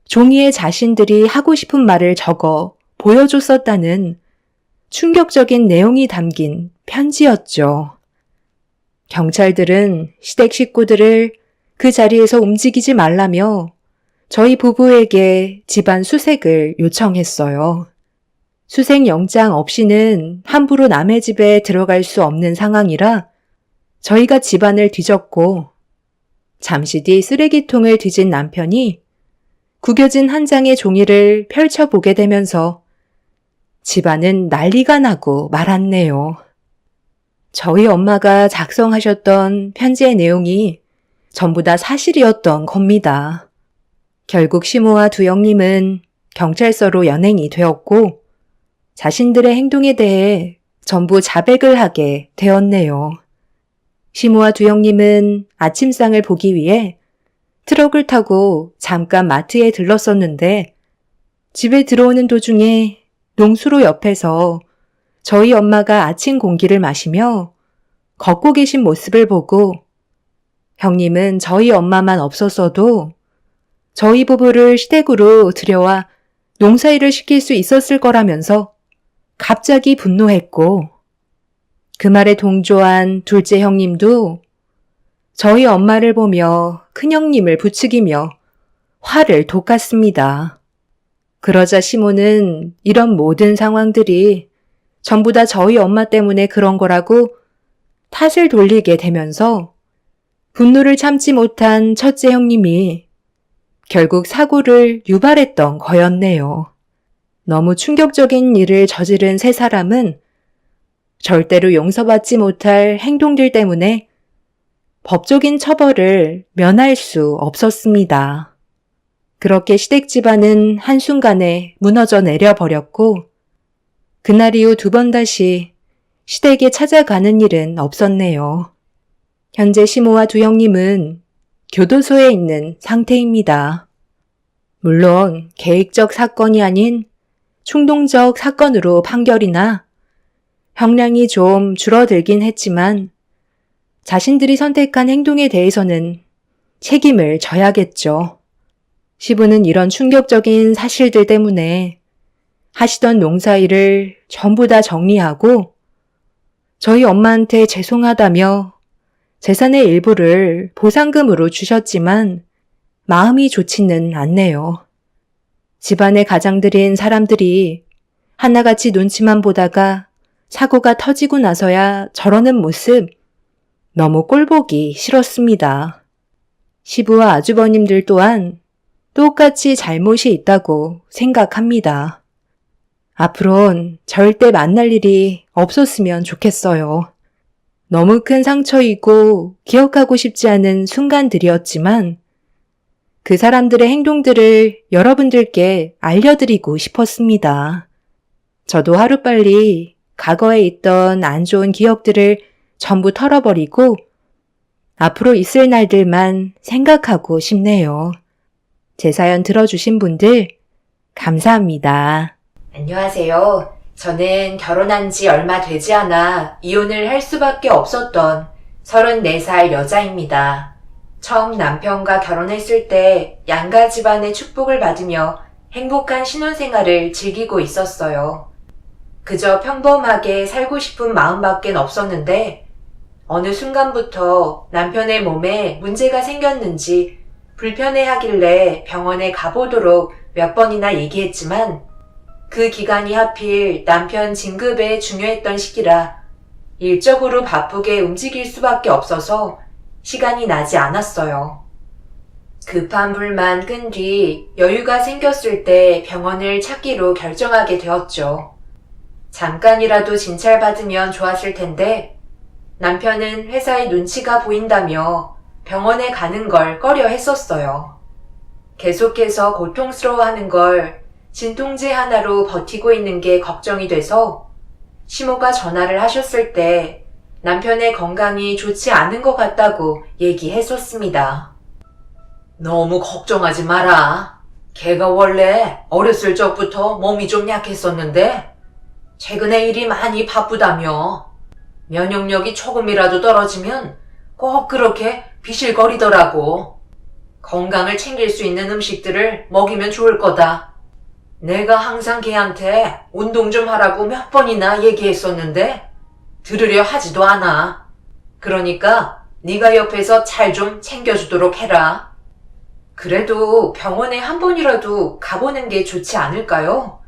종이에 자신들이 하고 싶은 말을 적어 보여줬었다는 충격적인 내용이 담긴 편지였죠. 경찰들은 시댁 식구들을 그 자리에서 움직이지 말라며 저희 부부에게 집안 수색을 요청했어요. 수색 영장 없이는 함부로 남의 집에 들어갈 수 없는 상황이라 저희가 집안을 뒤졌고 잠시 뒤 쓰레기통을 뒤진 남편이 구겨진 한 장의 종이를 펼쳐보게 되면서 집안은 난리가 나고 말았네요. 저희 엄마가 작성하셨던 편지의 내용이 전부 다 사실이었던 겁니다. 결국 시모와 두영님은 경찰서로 연행이 되었고 자신들의 행동에 대해 전부 자백을 하게 되었네요. 시모와 두영님은 아침상을 보기 위해 트럭을 타고 잠깐 마트에 들렀었는데 집에 들어오는 도중에 농수로 옆에서 저희 엄마가 아침 공기를 마시며 걷고 계신 모습을 보고 형님은 저희 엄마만 없었어도 저희 부부를 시댁으로 들여와 농사일을 시킬 수 있었을 거라면서 갑자기 분노했고 그 말에 동조한 둘째 형님도 저희 엄마를 보며 큰형님을 부추기며 화를 돋갔습니다. 그러자 시모는 이런 모든 상황들이 전부 다 저희 엄마 때문에 그런 거라고 탓을 돌리게 되면서 분노를 참지 못한 첫째 형님이 결국 사고를 유발했던 거였네요. 너무 충격적인 일을 저지른 세 사람은 절대로 용서받지 못할 행동들 때문에 법적인 처벌을 면할 수 없었습니다. 그렇게 시댁 집안은 한순간에 무너져 내려버렸고 그날 이후 두 번 다시 시댁에 찾아가는 일은 없었네요. 현재 시모와 두영님은 교도소에 있는 상태입니다. 물론 계획적 사건이 아닌 충동적 사건으로 판결이나 형량이 좀 줄어들긴 했지만 자신들이 선택한 행동에 대해서는 책임을 져야겠죠. 시부는 이런 충격적인 사실들 때문에 하시던 농사일을 전부 다 정리하고 저희 엄마한테 죄송하다며 재산의 일부를 보상금으로 주셨지만 마음이 좋지는 않네요. 집안의 가장들인 사람들이 하나같이 눈치만 보다가 사고가 터지고 나서야 저러는 모습 너무 꼴보기 싫었습니다. 시부와 아주버님들 또한 똑같이 잘못이 있다고 생각합니다. 앞으론 절대 만날 일이 없었으면 좋겠어요. 너무 큰 상처이고 기억하고 싶지 않은 순간들이었지만 그 사람들의 행동들을 여러분들께 알려드리고 싶었습니다. 저도 하루빨리 과거에 있던 안 좋은 기억들을 전부 털어버리고 앞으로 있을 날들만 생각하고 싶네요. 제 사연 들어주신 분들 감사합니다. 안녕하세요. 저는 결혼한 지 얼마 되지 않아 이혼을 할 수밖에 없었던 34살 여자입니다. 처음 남편과 결혼했을 때 양가 집안의 축복을 받으며 행복한 신혼생활을 즐기고 있었어요. 그저 평범하게 살고 싶은 마음밖엔 없었는데 어느 순간부터 남편의 몸에 문제가 생겼는지 불편해하길래 병원에 가보도록 몇 번이나 얘기했지만 그 기간이 하필 남편 진급에 중요했던 시기라 일적으로 바쁘게 움직일 수밖에 없어서 시간이 나지 않았어요. 급한 불만 끈 뒤 여유가 생겼을 때 병원을 찾기로 결정하게 되었죠. 잠깐이라도 진찰받으면 좋았을 텐데 남편은 회사에 눈치가 보인다며 병원에 가는 걸 꺼려 했었어요. 계속해서 고통스러워하는 걸 진통제 하나로 버티고 있는 게 걱정이 돼서 시모가 전화를 하셨을 때 남편의 건강이 좋지 않은 것 같다고 얘기했었습니다. 너무 걱정하지 마라. 걔가 원래 어렸을 적부터 몸이 좀 약했었는데 최근에 일이 많이 바쁘다며 면역력이 조금이라도 떨어지면 꼭 그렇게 비실거리더라고. 건강을 챙길 수 있는 음식들을 먹이면 좋을 거다. 내가 항상 걔한테 운동 좀 하라고 몇 번이나 얘기했었는데 들으려 하지도 않아. 그러니까 네가 옆에서 잘 좀 챙겨주도록 해라. 그래도 병원에 한 번이라도 가보는 게 좋지 않을까요?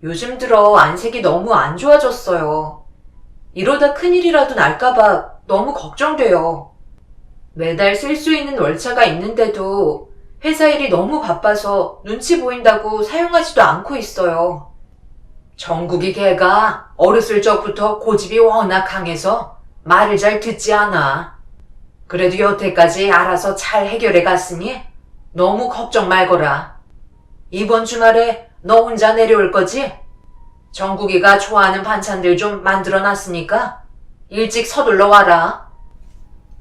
요즘 들어 안색이 너무 안 좋아졌어요. 이러다 큰일이라도 날까봐 너무 걱정돼요. 매달 쓸 수 있는 월차가 있는데도 회사 일이 너무 바빠서 눈치 보인다고 사용하지도 않고 있어요. 정국이 걔가 어렸을 적부터 고집이 워낙 강해서 말을 잘 듣지 않아. 그래도 여태까지 알아서 잘 해결해 갔으니 너무 걱정 말거라. 이번 주말에 너 혼자 내려올 거지? 정국이가 좋아하는 반찬들 좀 만들어 놨으니까 일찍 서둘러 와라.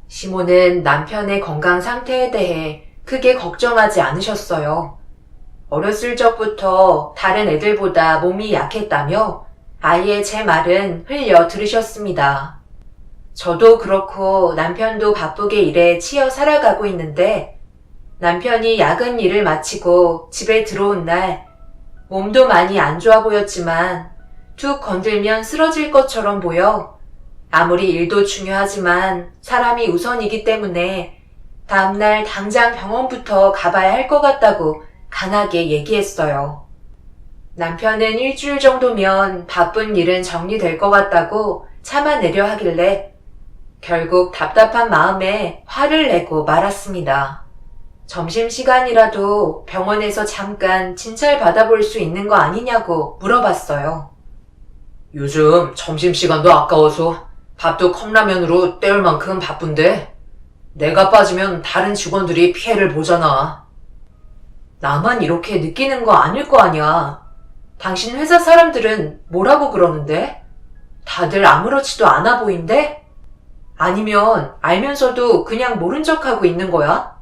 시모는 남편의 건강 상태에 대해 크게 걱정하지 않으셨어요. 어렸을 적부터 다른 애들보다 몸이 약했다며 아예 제 말은 흘려 들으셨습니다. 저도 그렇고 남편도 바쁘게 일에 치여 살아가고 있는데 남편이 야근 일을 마치고 집에 들어온 날 몸도 많이 안 좋아 보였지만 툭 건들면 쓰러질 것처럼 보여 아무리 일도 중요하지만 사람이 우선이기 때문에 다음날 당장 병원부터 가봐야 할 것 같다고 강하게 얘기했어요. 남편은 일주일 정도면 바쁜 일은 정리될 것 같다고 참아내려 하길래 결국 답답한 마음에 화를 내고 말았습니다. 점심시간이라도 병원에서 잠깐 진찰 받아볼 수 있는 거 아니냐고 물어봤어요. 요즘 점심시간도 아까워서 밥도 컵라면으로 때울 만큼 바쁜데 내가 빠지면 다른 직원들이 피해를 보잖아. 나만 이렇게 느끼는 거 아닐 거 아니야. 당신 회사 사람들은 뭐라고 그러는데? 다들 아무렇지도 않아 보인대? 아니면 알면서도 그냥 모른 척하고 있는 거야?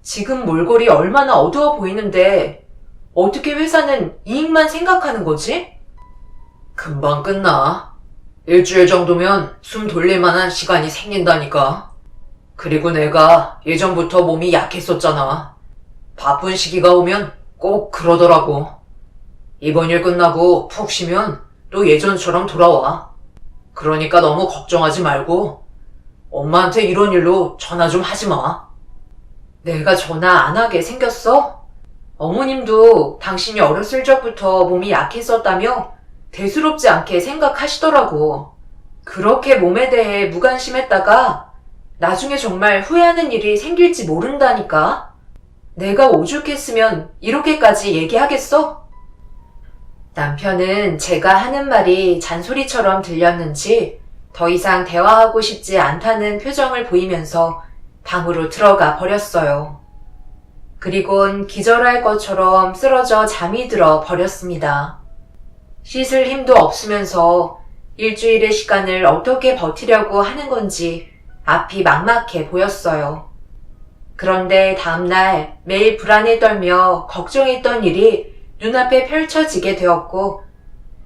지금 몰골이 얼마나 어두워 보이는데 어떻게 회사는 이익만 생각하는 거지? 금방 끝나. 일주일 정도면 숨 돌릴 만한 시간이 생긴다니까. 그리고 내가 예전부터 몸이 약했었잖아. 바쁜 시기가 오면 꼭 그러더라고. 이번 일 끝나고 푹 쉬면 또 예전처럼 돌아와. 그러니까 너무 걱정하지 말고 엄마한테 이런 일로 전화 좀 하지 마. 내가 전화 안 하게 생겼어? 어머님도 당신이 어렸을 적부터 몸이 약했었다며 대수롭지 않게 생각하시더라고. 그렇게 몸에 대해 무관심했다가 나중에 정말 후회하는 일이 생길지 모른다니까. 내가 오죽했으면 이렇게까지 얘기하겠어? 남편은 제가 하는 말이 잔소리처럼 들렸는지 더 이상 대화하고 싶지 않다는 표정을 보이면서 방으로 들어가 버렸어요. 그리곤 기절할 것처럼 쓰러져 잠이 들어 버렸습니다. 씻을 힘도 없으면서 일주일의 시간을 어떻게 버티려고 하는 건지 앞이 막막해 보였어요. 그런데 다음날 매일 불안에 떨며 걱정했던 일이 눈앞에 펼쳐지게 되었고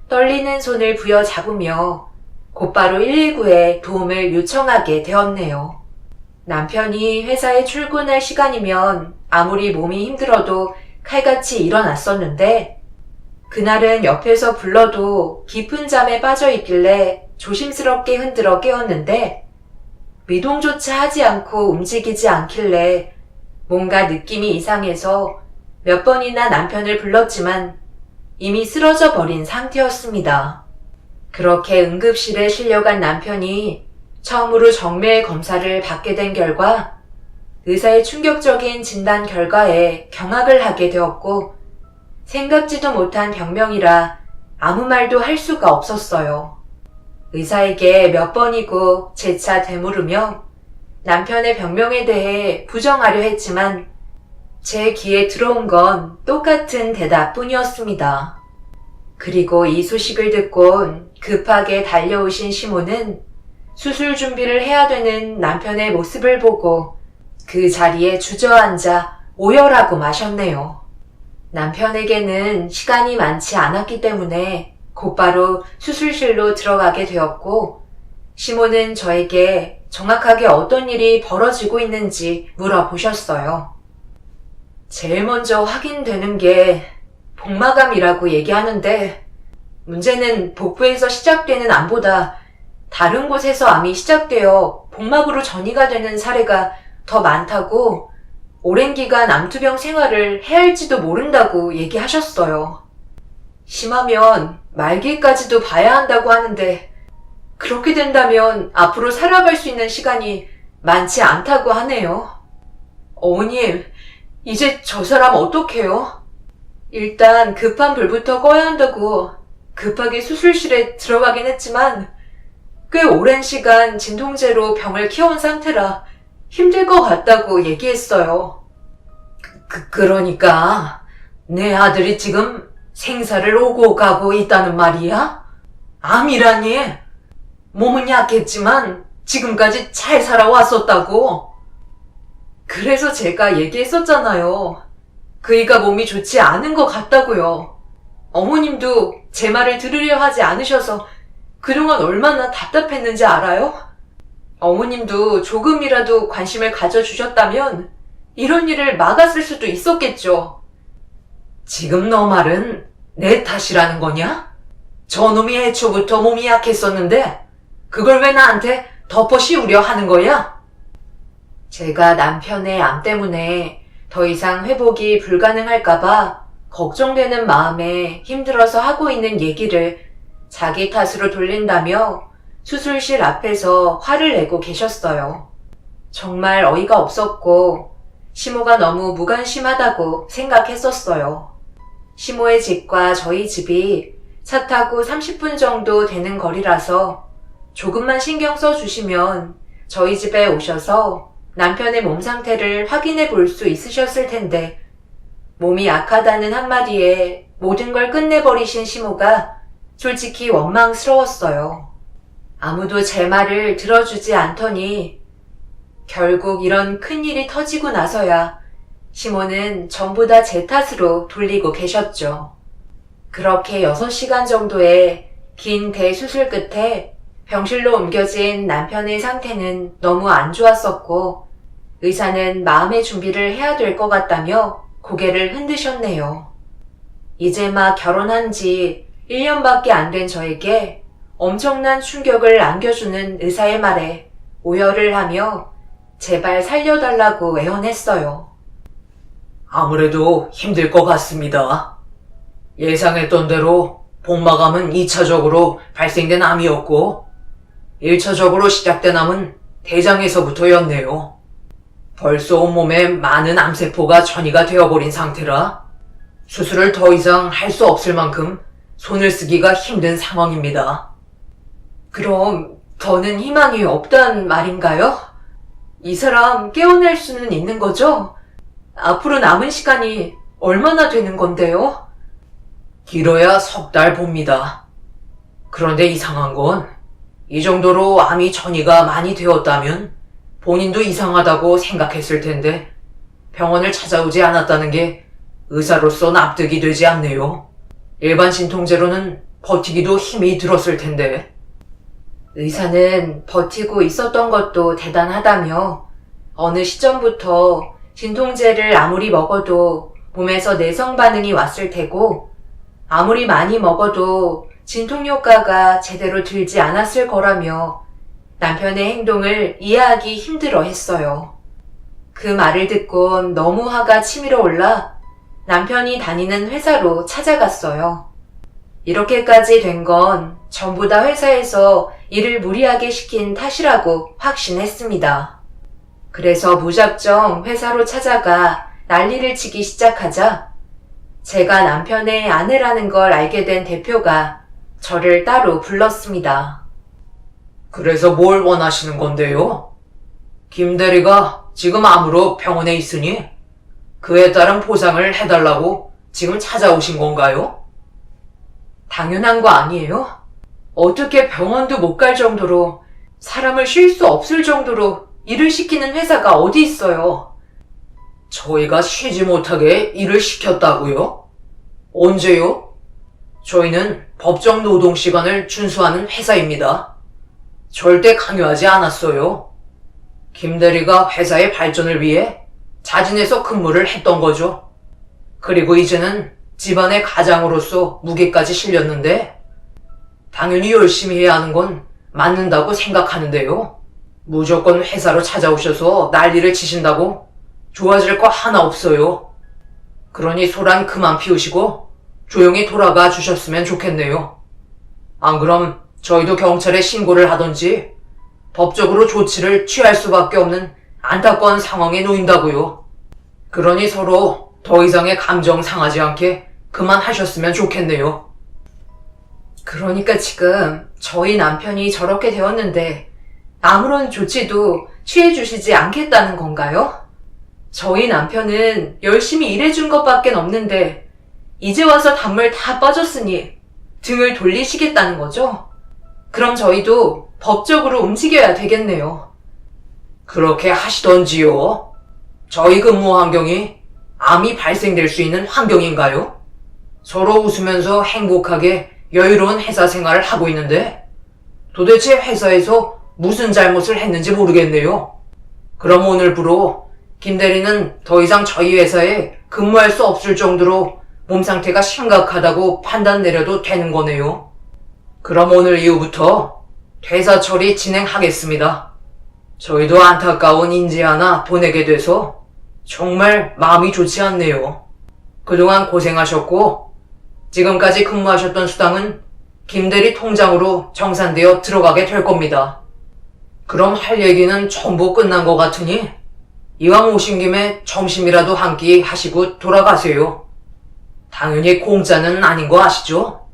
떨리는 손을 부여잡으며 곧바로 119에 도움을 요청하게 되었네요. 남편이 회사에 출근할 시간이면 아무리 몸이 힘들어도 칼같이 일어났었는데 그날은 옆에서 불러도 깊은 잠에 빠져 있길래 조심스럽게 흔들어 깨웠는데 미동조차 하지 않고 움직이지 않길래 뭔가 느낌이 이상해서 몇 번이나 남편을 불렀지만 이미 쓰러져 버린 상태였습니다. 그렇게 응급실에 실려간 남편이 처음으로 정밀 검사를 받게 된 결과 의사의 충격적인 진단 결과에 경악을 하게 되었고 생각지도 못한 병명이라 아무 말도 할 수가 없었어요. 의사에게 몇 번이고 재차 되물으며 남편의 병명에 대해 부정하려 했지만 제 귀에 들어온 건 똑같은 대답뿐이었습니다. 그리고 이 소식을 듣곤 급하게 달려오신 시모는 수술 준비를 해야 되는 남편의 모습을 보고 그 자리에 주저앉아 오열하고 마셨네요. 남편에게는 시간이 많지 않았기 때문에 곧바로 수술실로 들어가게 되었고 시모는 저에게 정확하게 어떤 일이 벌어지고 있는지 물어보셨어요. 제일 먼저 확인되는 게 복마감이라고 얘기하는데 문제는 복부에서 시작되는 암보다 다른 곳에서 암이 시작되어 복막으로 전이가 되는 사례가 더 많다고 오랜 기간 암투병 생활을 해야 할지도 모른다고 얘기하셨어요. 심하면 말기까지도 봐야 한다고 하는데 그렇게 된다면 앞으로 살아갈 수 있는 시간이 많지 않다고 하네요. 어머님, 이제 저 사람 어떡해요? 일단 급한 불부터 꺼야 한다고 급하게 수술실에 들어가긴 했지만 꽤 오랜 시간 진통제로 병을 키워온 상태라 힘들 것 같다고 얘기했어요. 그러니까 내 아들이 지금 생사를 오고 가고 있다는 말이야? 암이라니? 몸은 약했지만 지금까지 잘 살아왔었다고. 그래서 제가 얘기했었잖아요. 그이가 몸이 좋지 않은 것 같다고요. 어머님도 제 말을 들으려 하지 않으셔서 그동안 얼마나 답답했는지 알아요? 어머님도 조금이라도 관심을 가져주셨다면 이런 일을 막았을 수도 있었겠죠. 지금 너 말은 내 탓이라는 거냐? 저놈이 애초부터 몸이 약했었는데 그걸 왜 나한테 덮어 씌우려 하는 거야? 제가 남편의 암 때문에 더 이상 회복이 불가능할까봐 걱정되는 마음에 힘들어서 하고 있는 얘기를 자기 탓으로 돌린다며 수술실 앞에서 화를 내고 계셨어요. 정말 어이가 없었고 시모가 너무 무관심하다고 생각했었어요. 시모의 집과 저희 집이 차 타고 30분 정도 되는 거리라서 조금만 신경 써주시면 저희 집에 오셔서 남편의 몸 상태를 확인해 볼 수 있으셨을 텐데 몸이 약하다는 한마디에 모든 걸 끝내버리신 시모가 솔직히 원망스러웠어요. 아무도 제 말을 들어주지 않더니 결국 이런 큰일이 터지고 나서야 시모는 전부 다 제 탓으로 돌리고 계셨죠. 그렇게 6시간 정도의 긴 대수술 끝에 병실로 옮겨진 남편의 상태는 너무 안 좋았었고 의사는 마음의 준비를 해야 될 것 같다며 고개를 흔드셨네요. 이제 막 결혼한 지 1년밖에 안 된 저에게 엄청난 충격을 안겨주는 의사의 말에 오열을 하며 제발 살려달라고 애원했어요. 아무래도 힘들 것 같습니다. 예상했던 대로 복막암은 2차적으로 발생된 암이었고 1차적으로 시작된 암은 대장에서부터였네요. 벌써 온몸에 많은 암세포가 전이가 되어버린 상태라 수술을 더 이상 할 수 없을 만큼 손을 쓰기가 힘든 상황입니다. 그럼 더는 희망이 없단 말인가요? 이 사람 깨어날 수는 있는 거죠? 앞으로 남은 시간이 얼마나 되는 건데요? 길어야 3달 봅니다. 그런데 이상한 건 이 정도로 암이 전이가 많이 되었다면 본인도 이상하다고 생각했을 텐데 병원을 찾아오지 않았다는 게 의사로서 납득이 되지 않네요. 일반 진통제로는 버티기도 힘이 들었을 텐데. 의사는 버티고 있었던 것도 대단하다며 어느 시점부터 진통제를 아무리 먹어도 몸에서 내성 반응이 왔을 테고 아무리 많이 먹어도 진통 효과가 제대로 들지 않았을 거라며 남편의 행동을 이해하기 힘들어 했어요. 그 말을 듣곤 너무 화가 치밀어 올라 남편이 다니는 회사로 찾아갔어요. 이렇게까지 된 건 전부 다 회사에서 일을 무리하게 시킨 탓이라고 확신했습니다. 그래서 무작정 회사로 찾아가 난리를 치기 시작하자 제가 남편의 아내라는 걸 알게 된 대표가 저를 따로 불렀습니다. 그래서 뭘 원하시는 건데요? 김 대리가 지금 암으로 병원에 있으니 그에 따른 보상을 해달라고 지금 찾아오신 건가요? 당연한 거 아니에요? 어떻게 병원도 못 갈 정도로 사람을 쉴 수 없을 정도로 일을 시키는 회사가 어디 있어요? 저희가 쉬지 못하게 일을 시켰다고요? 언제요? 저희는 법정 노동 시간을 준수하는 회사입니다. 절대 강요하지 않았어요. 김 대리가 회사의 발전을 위해 자진해서 근무를 했던 거죠. 그리고 이제는 집안의 가장으로서 무게까지 실렸는데 당연히 열심히 해야 하는 건 맞는다고 생각하는데요. 무조건 회사로 찾아오셔서 난리를 치신다고 좋아질 거 하나 없어요. 그러니 소란 그만 피우시고 조용히 돌아가 주셨으면 좋겠네요. 안 그럼 저희도 경찰에 신고를 하던지 법적으로 조치를 취할 수밖에 없는 안타까운 상황에 놓인다고요. 그러니 서로 더 이상의 감정 상하지 않게 그만하셨으면 좋겠네요. 그러니까 지금 저희 남편이 저렇게 되었는데 아무런 조치도 취해주시지 않겠다는 건가요? 저희 남편은 열심히 일해준 것밖에 없는데 이제 와서 단물 다 빠졌으니 등을 돌리시겠다는 거죠? 그럼 저희도 법적으로 움직여야 되겠네요. 그렇게 하시던지요. 저희 근무 환경이 암이 발생될 수 있는 환경인가요? 서로 웃으면서 행복하게 여유로운 회사 생활을 하고 있는데 도대체 회사에서 무슨 잘못을 했는지 모르겠네요. 그럼 오늘부로 김 대리는 더 이상 저희 회사에 근무할 수 없을 정도로 몸 상태가 심각하다고 판단 내려도 되는 거네요. 그럼 오늘 이후부터 퇴사 처리 진행하겠습니다. 저희도 안타까운 인재 하나 보내게 돼서 정말 마음이 좋지 않네요. 그동안 고생하셨고 지금까지 근무하셨던 수당은 김 대리 통장으로 정산되어 들어가게 될 겁니다. 그럼 할 얘기는 전부 끝난 것 같으니 이왕 오신 김에 점심이라도 한 끼 하시고 돌아가세요. 당연히 공짜는 아닌 거 아시죠?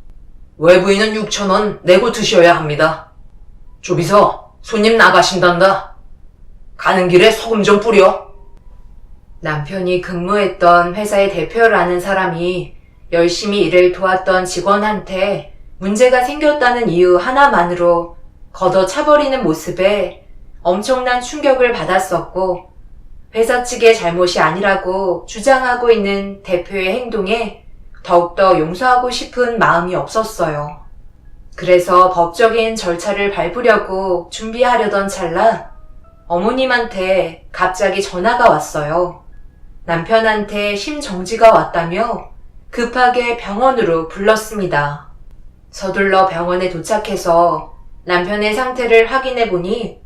외부인은 6,000원 내고 드셔야 합니다. 조비서, 손님 나가신단다. 가는 길에 소금 좀 뿌려. 남편이 근무했던 회사의 대표라는 사람이 열심히 일을 도왔던 직원한테 문제가 생겼다는 이유 하나만으로 걷어차버리는 모습에 엄청난 충격을 받았었고 회사 측의 잘못이 아니라고 주장하고 있는 대표의 행동에 더욱더 용서하고 싶은 마음이 없었어요. 그래서 법적인 절차를 밟으려고 준비하려던 찰나 어머님한테 갑자기 전화가 왔어요. 남편한테 심정지가 왔다며 급하게 병원으로 불렀습니다. 서둘러 병원에 도착해서 남편의 상태를 확인해 보니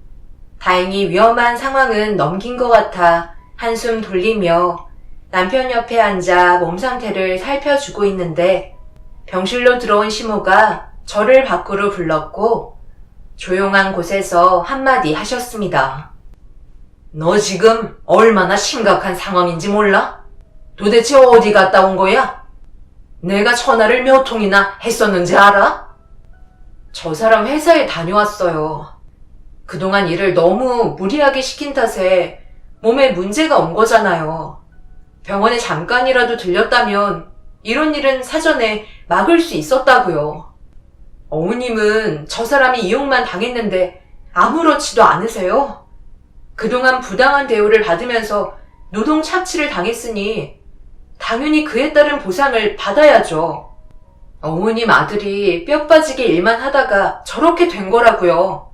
다행히 위험한 상황은 넘긴 것 같아 한숨 돌리며 남편 옆에 앉아 몸 상태를 살펴주고 있는데 병실로 들어온 시모가 저를 밖으로 불렀고 조용한 곳에서 한마디 하셨습니다. 너 지금 얼마나 심각한 상황인지 몰라? 도대체 어디 갔다 온 거야? 내가 전화를 몇 통이나 했었는지 알아? 저 사람 회사에 다녀왔어요. 그동안 일을 너무 무리하게 시킨 탓에 몸에 문제가 온 거잖아요. 병원에 잠깐이라도 들렸다면 이런 일은 사전에 막을 수 있었다고요. 어머님은 저 사람이 이용만 당했는데 아무렇지도 않으세요? 그동안 부당한 대우를 받으면서 노동 착취를 당했으니 당연히 그에 따른 보상을 받아야죠. 어머님 아들이 뼈 빠지게 일만 하다가 저렇게 된 거라고요.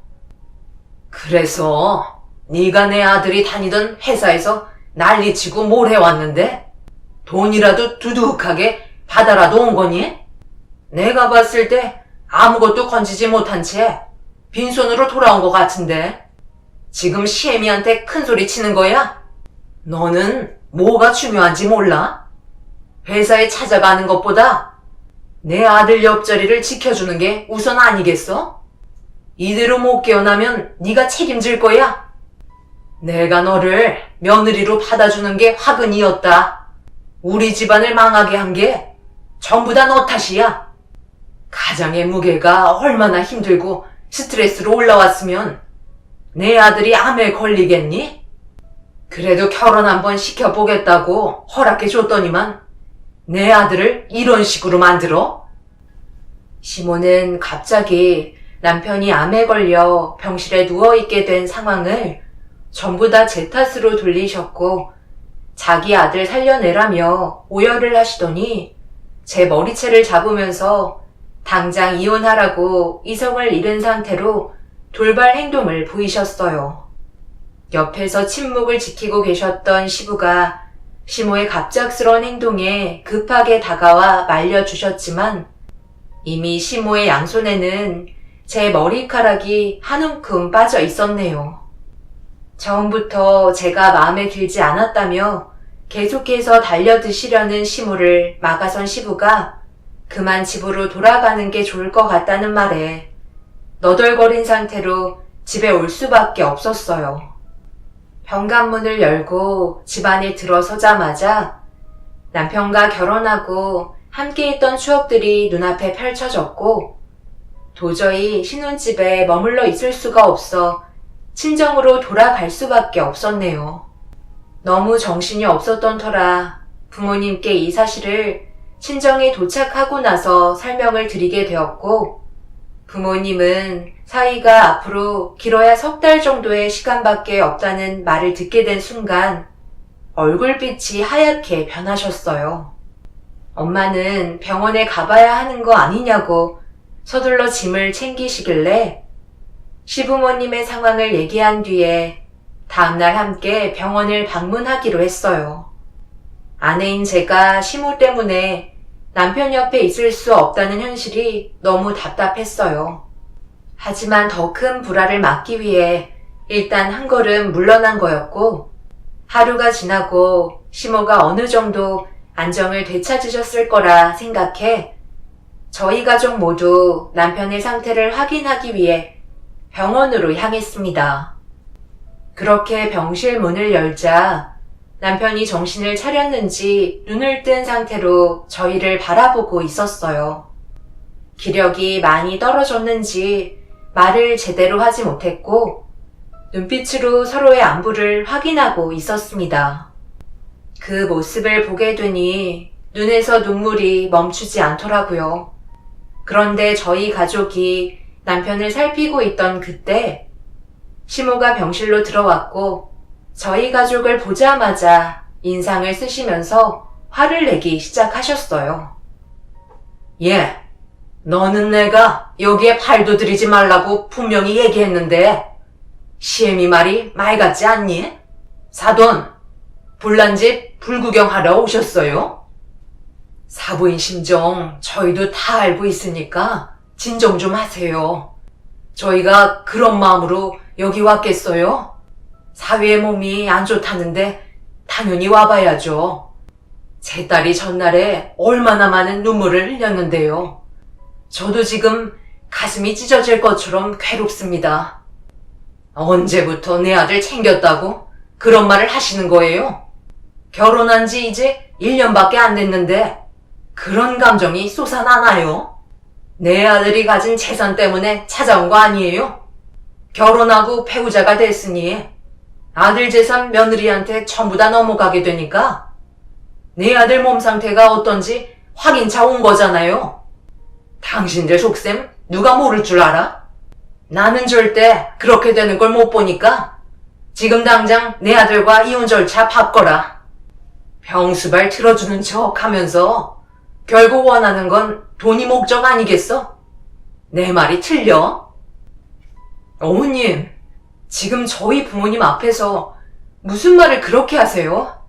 그래서 네가 내 아들이 다니던 회사에서 난리치고 뭘 해왔는데 돈이라도 두둑하게 받아라도 온 거니? 내가 봤을 때 아무것도 건지지 못한 채 빈손으로 돌아온 것 같은데 지금 시애미한테 큰소리 치는 거야? 너는 뭐가 중요한지 몰라? 회사에 찾아가는 것보다 내 아들 옆자리를 지켜주는 게 우선 아니겠어? 이대로 못 깨어나면 네가 책임질 거야. 내가 너를 며느리로 받아주는 게 화근이었다. 우리 집안을 망하게 한 게 전부 다 너 탓이야. 가장의 무게가 얼마나 힘들고 스트레스로 올라왔으면 내 아들이 암에 걸리겠니? 그래도 결혼 한번 시켜보겠다고 허락해 줬더니만 내 아들을 이런 식으로 만들어? 시모는 갑자기 남편이 암에 걸려 병실에 누워있게 된 상황을 전부 다 제 탓으로 돌리셨고 자기 아들 살려내라며 오열을 하시더니 제 머리채를 잡으면서 당장 이혼하라고 이성을 잃은 상태로 돌발 행동을 보이셨어요. 옆에서 침묵을 지키고 계셨던 시부가 시모의 갑작스러운 행동에 급하게 다가와 말려주셨지만 이미 시모의 양손에는 제 머리카락이 한 움큼 빠져 있었네요. 처음부터 제가 마음에 들지 않았다며 계속해서 달려드시려는 시모를 막아선 시부가 그만 집으로 돌아가는 게 좋을 것 같다는 말에 너덜거린 상태로 집에 올 수밖에 없었어요. 현관문을 열고 집 안에 들어서자마자 남편과 결혼하고 함께 있던 추억들이 눈앞에 펼쳐졌고 도저히 신혼집에 머물러 있을 수가 없어 친정으로 돌아갈 수밖에 없었네요. 너무 정신이 없었던 터라 부모님께 이 사실을 친정에 도착하고 나서 설명을 드리게 되었고 부모님은 사이가 앞으로 길어야 3달 정도의 시간밖에 없다는 말을 듣게 된 순간 얼굴빛이 하얗게 변하셨어요. 엄마는 병원에 가봐야 하는 거 아니냐고 서둘러 짐을 챙기시길래 시부모님의 상황을 얘기한 뒤에 다음날 함께 병원을 방문하기로 했어요. 아내인 제가 시모 때문에 남편 옆에 있을 수 없다는 현실이 너무 답답했어요. 하지만 더 큰 불화를 막기 위해 일단 한 걸음 물러난 거였고 하루가 지나고 시모가 어느 정도 안정을 되찾으셨을 거라 생각해 저희 가족 모두 남편의 상태를 확인하기 위해 병원으로 향했습니다. 그렇게 병실 문을 열자 남편이 정신을 차렸는지 눈을 뜬 상태로 저희를 바라보고 있었어요. 기력이 많이 떨어졌는지 말을 제대로 하지 못했고 눈빛으로 서로의 안부를 확인하고 있었습니다. 그 모습을 보게 되니 눈에서 눈물이 멈추지 않더라고요. 그런데 저희 가족이 남편을 살피고 있던 그때 시모가 병실로 들어왔고 저희 가족을 보자마자 인상을 쓰시면서 화를 내기 시작하셨어요. 예, 너는 내가 여기에 팔도 들이지 말라고 분명히 얘기했는데 시애미 말이 말 같지 않니? 사돈, 불난집 불구경하러 오셨어요? 사부인 심정 저희도 다 알고 있으니까 진정 좀 하세요. 저희가 그런 마음으로 여기 왔겠어요? 사위의 몸이 안 좋다는데 당연히 와봐야죠. 제 딸이 전날에 얼마나 많은 눈물을 흘렸는데요. 저도 지금 가슴이 찢어질 것처럼 괴롭습니다. 언제부터 내 아들 챙겼다고 그런 말을 하시는 거예요? 결혼한 지 이제 1년밖에 안 됐는데 그런 감정이 솟아나나요? 내 아들이 가진 재산 때문에 찾아온 거 아니에요? 결혼하고 배우자가 됐으니 아들 재산 며느리한테 전부 다 넘어가게 되니까 내 아들 몸 상태가 어떤지 확인차 온 거잖아요. 당신들 속셈 누가 모를 줄 알아? 나는 절대 그렇게 되는 걸 못 보니까 지금 당장 내 아들과 이혼 절차 바꿔라. 병수발 틀어주는 척 하면서 결국 원하는 건 돈이 목적 아니겠어? 내 말이 틀려? 어머님, 지금 저희 부모님 앞에서 무슨 말을 그렇게 하세요?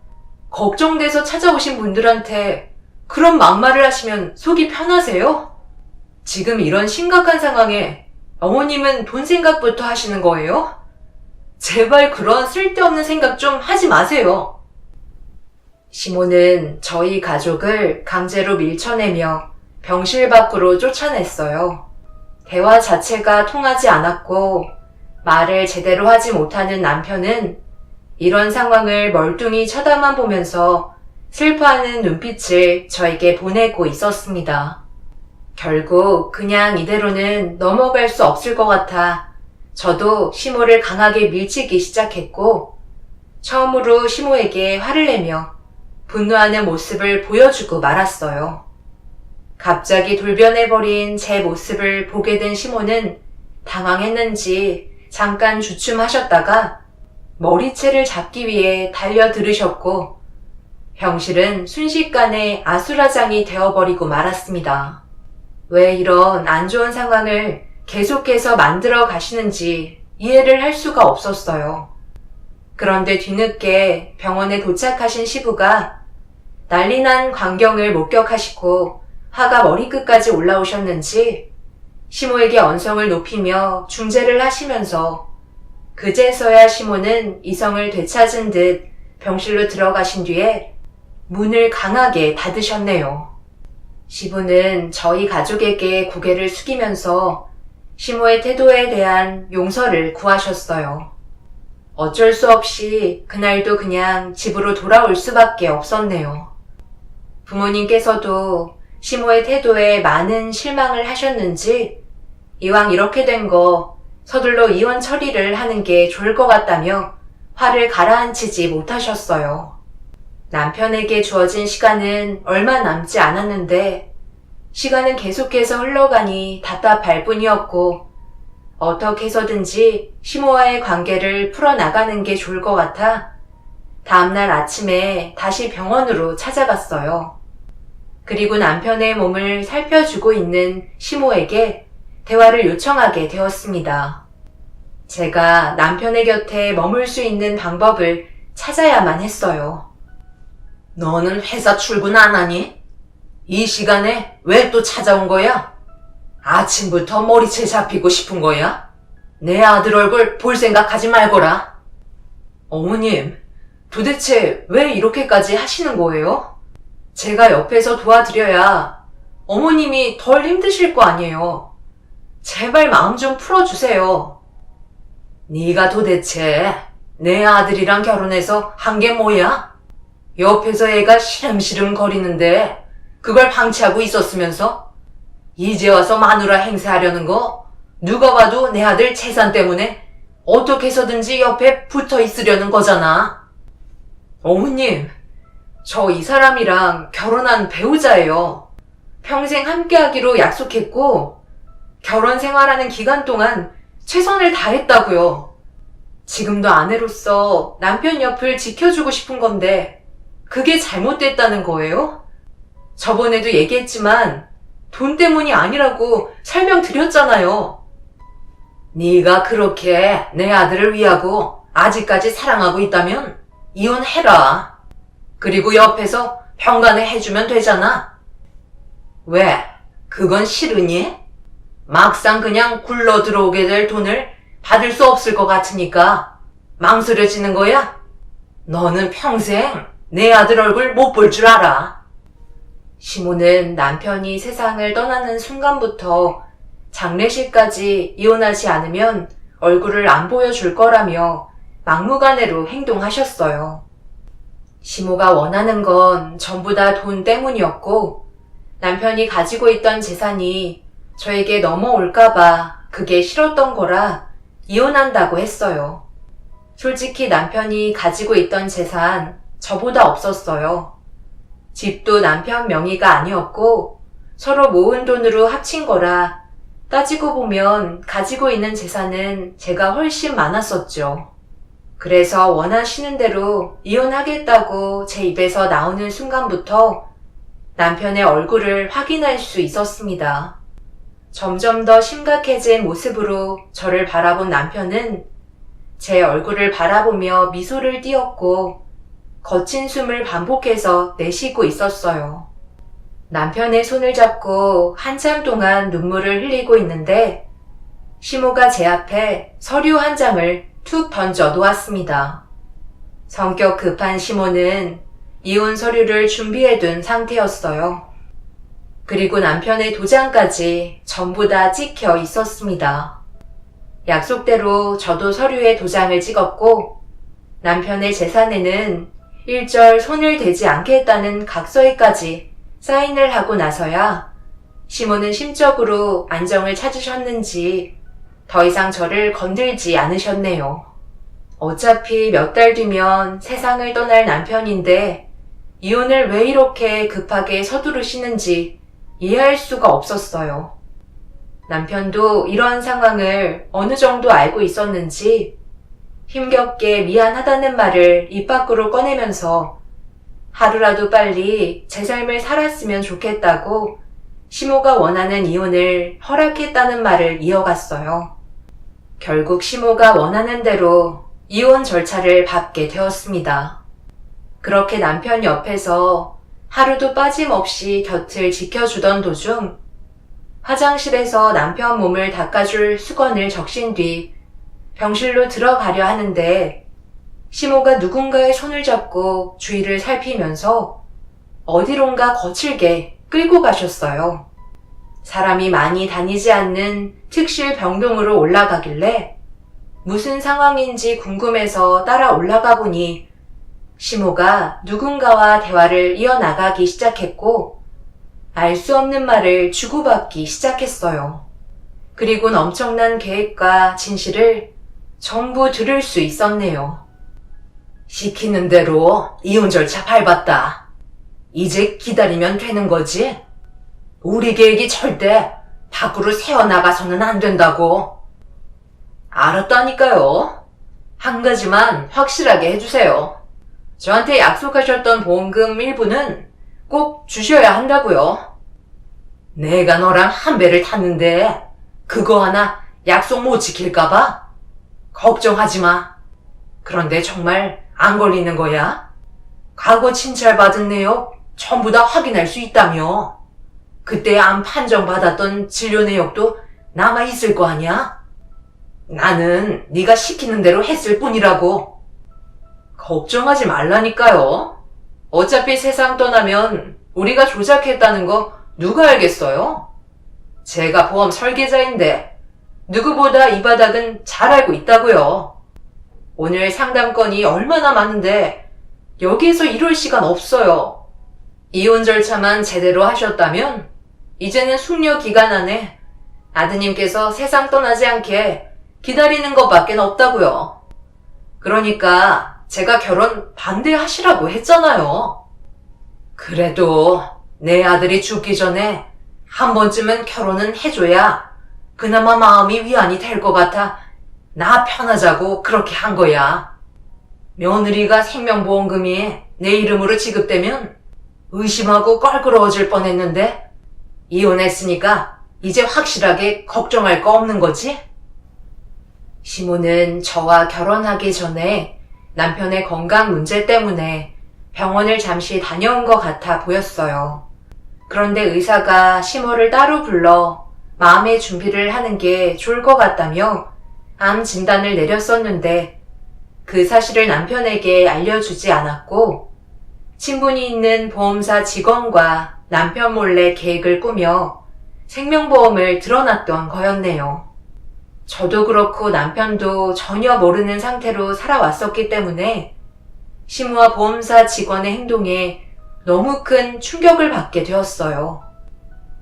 걱정돼서 찾아오신 분들한테 그런 막말을 하시면 속이 편하세요? 지금 이런 심각한 상황에 어머님은 돈 생각부터 하시는 거예요? 제발 그런 쓸데없는 생각 좀 하지 마세요. 시모는 저희 가족을 강제로 밀쳐내며 병실 밖으로 쫓아냈어요. 대화 자체가 통하지 않았고 말을 제대로 하지 못하는 남편은 이런 상황을 멀뚱히 쳐다만 보면서 슬퍼하는 눈빛을 저에게 보내고 있었습니다. 결국 그냥 이대로는 넘어갈 수 없을 것 같아 저도 시모를 강하게 밀치기 시작했고 처음으로 시모에게 화를 내며 분노하는 모습을 보여주고 말았어요. 갑자기 돌변해버린 제 모습을 보게 된 시모는 당황했는지 잠깐 주춤하셨다가 머리채를 잡기 위해 달려들으셨고 병실은 순식간에 아수라장이 되어버리고 말았습니다. 왜 이런 안 좋은 상황을 계속해서 만들어 가시는지 이해를 할 수가 없었어요. 그런데 뒤늦게 병원에 도착하신 시부가 난리난 광경을 목격하시고 화가 머리끝까지 올라오셨는지 시모에게 언성을 높이며 중재를 하시면서 그제서야 시모는 이성을 되찾은 듯 병실로 들어가신 뒤에 문을 강하게 닫으셨네요. 시부는 저희 가족에게 고개를 숙이면서 시모의 태도에 대한 용서를 구하셨어요. 어쩔 수 없이 그날도 그냥 집으로 돌아올 수밖에 없었네요. 부모님께서도 시모의 태도에 많은 실망을 하셨는지 이왕 이렇게 된 거 서둘러 이혼 처리를 하는 게 좋을 것 같다며 화를 가라앉히지 못하셨어요. 남편에게 주어진 시간은 얼마 남지 않았는데 시간은 계속해서 흘러가니 답답할 뿐이었고 어떻게 해서든지 시모와의 관계를 풀어나가는 게 좋을 것 같아 다음날 아침에 다시 병원으로 찾아갔어요. 그리고 남편의 몸을 살펴주고 있는 시모에게 대화를 요청하게 되었습니다. 제가 남편의 곁에 머물 수 있는 방법을 찾아야만 했어요. 너는 회사 출근 안 하니? 이 시간에 왜 또 찾아온 거야? 아침부터 머리채 잡히고 싶은 거야? 내 아들 얼굴 볼 생각하지 말거라. 어머님, 도대체 왜 이렇게까지 하시는 거예요? 제가 옆에서 도와드려야 어머님이 덜 힘드실 거 아니에요. 제발 마음 좀 풀어주세요. 네가 도대체 내 아들이랑 결혼해서 한 게 뭐야? 옆에서 애가 시름시름 거리는데 그걸 방치하고 있었으면서 이제 와서 마누라 행세하려는 거 누가 봐도 내 아들 재산 때문에 어떻게 해서든지 옆에 붙어 있으려는 거잖아. 어머님, 저 이 사람이랑 결혼한 배우자예요. 평생 함께하기로 약속했고 결혼 생활하는 기간 동안 최선을 다했다고요. 지금도 아내로서 남편 옆을 지켜주고 싶은 건데 그게 잘못됐다는 거예요? 저번에도 얘기했지만 돈 때문이 아니라고 설명드렸잖아요. 네가 그렇게 내 아들을 위하고 아직까지 사랑하고 있다면 이혼해라. 그리고 옆에서 평간을 해주면 되잖아. 왜? 그건 싫으니? 막상 그냥 굴러 들어오게 될 돈을 받을 수 없을 것 같으니까 망설여지는 거야? 너는 평생 내 아들 얼굴 못 볼 줄 알아. 시모는 남편이 세상을 떠나는 순간부터 장례식까지 이혼하지 않으면 얼굴을 안 보여줄 거라며 막무가내로 행동하셨어요. 시모가 원하는 건 전부 다 돈 때문이었고 남편이 가지고 있던 재산이 저에게 넘어올까봐 그게 싫었던 거라 이혼한다고 했어요. 솔직히 남편이 가지고 있던 재산 저보다 없었어요. 집도 남편 명의가 아니었고 서로 모은 돈으로 합친 거라 따지고 보면 가지고 있는 재산은 제가 훨씬 많았었죠. 그래서 원하시는 대로 이혼하겠다고 제 입에서 나오는 순간부터 남편의 얼굴을 확인할 수 있었습니다. 점점 더 심각해진 모습으로 저를 바라본 남편은 제 얼굴을 바라보며 미소를 띄었고 거친 숨을 반복해서 내쉬고 있었어요. 남편의 손을 잡고 한참 동안 눈물을 흘리고 있는데 시모가 제 앞에 서류 한 장을 툭 던져 놓았습니다. 성격 급한 시모는 이혼 서류를 준비해둔 상태였어요. 그리고 남편의 도장까지 전부 다 찍혀 있었습니다. 약속대로 저도 서류에 도장을 찍었고 남편의 재산에는 일절 손을 대지 않겠다는 각서에까지 사인을 하고 나서야 시모는 심적으로 안정을 찾으셨는지 더 이상 저를 건들지 않으셨네요. 어차피 몇 달 뒤면 세상을 떠날 남편인데 이혼을 왜 이렇게 급하게 서두르시는지 이해할 수가 없었어요. 남편도 이러한 상황을 어느 정도 알고 있었는지 힘겹게 미안하다는 말을 입 밖으로 꺼내면서 하루라도 빨리 제 삶을 살았으면 좋겠다고 시모가 원하는 이혼을 허락했다는 말을 이어갔어요. 결국 시모가 원하는 대로 이혼 절차를 밟게 되었습니다. 그렇게 남편 옆에서 하루도 빠짐없이 곁을 지켜주던 도중 화장실에서 남편 몸을 닦아줄 수건을 적신 뒤 병실로 들어가려 하는데 시모가 누군가의 손을 잡고 주위를 살피면서 어디론가 거칠게 끌고 가셨어요. 사람이 많이 다니지 않는 특실 병동으로 올라가길래 무슨 상황인지 궁금해서 따라 올라가 보니 시모가 누군가와 대화를 이어나가기 시작했고 알 수 없는 말을 주고받기 시작했어요. 그리곤 엄청난 계획과 진실을 전부 들을 수 있었네요. 시키는 대로 이혼 절차 밟았다. 이제 기다리면 되는 거지? 우리 계획이 절대 밖으로 새어나가서는 안 된다고. 알았다니까요. 한 가지만 확실하게 해주세요. 저한테 약속하셨던 보험금 일부는 꼭 주셔야 한다고요. 내가 너랑 한 배를 탔는데 그거 하나 약속 못 지킬까봐? 걱정하지 마. 그런데 정말 안 걸리는 거야? 과거 친찰받은 내역 전부 다 확인할 수 있다며. 그때 암 판정받았던 진료 내역도 남아있을 거 아니야? 나는 네가 시키는 대로 했을 뿐이라고. 걱정하지 말라니까요. 어차피 세상 떠나면 우리가 조작했다는 거 누가 알겠어요? 제가 보험 설계자인데 누구보다 이 바닥은 잘 알고 있다고요. 오늘 상담건이 얼마나 많은데 여기에서 이럴 시간 없어요. 이혼 절차만 제대로 하셨다면 이제는 숙려 기간 안에 아드님께서 세상 떠나지 않게 기다리는 것밖에 없다고요. 그러니까 제가 결혼 반대하시라고 했잖아요. 그래도 내 아들이 죽기 전에 한 번쯤은 결혼은 해줘야 그나마 마음이 위안이 될 것 같아 나 편하자고 그렇게 한 거야. 며느리가 생명보험금이 내 이름으로 지급되면 의심하고 껄끄러워질 뻔했는데 이혼했으니까 이제 확실하게 걱정할 거 없는 거지? 시모는 저와 결혼하기 전에 남편의 건강 문제 때문에 병원을 잠시 다녀온 것 같아 보였어요. 그런데 의사가 시모를 따로 불러 마음의 준비를 하는 게 좋을 것 같다며 암 진단을 내렸었는데 그 사실을 남편에게 알려주지 않았고 친분이 있는 보험사 직원과 남편 몰래 계획을 꾸며 생명보험을 들어놨던 거였네요. 저도 그렇고 남편도 전혀 모르는 상태로 살아왔었기 때문에 시모와 보험사 직원의 행동에 너무 큰 충격을 받게 되었어요.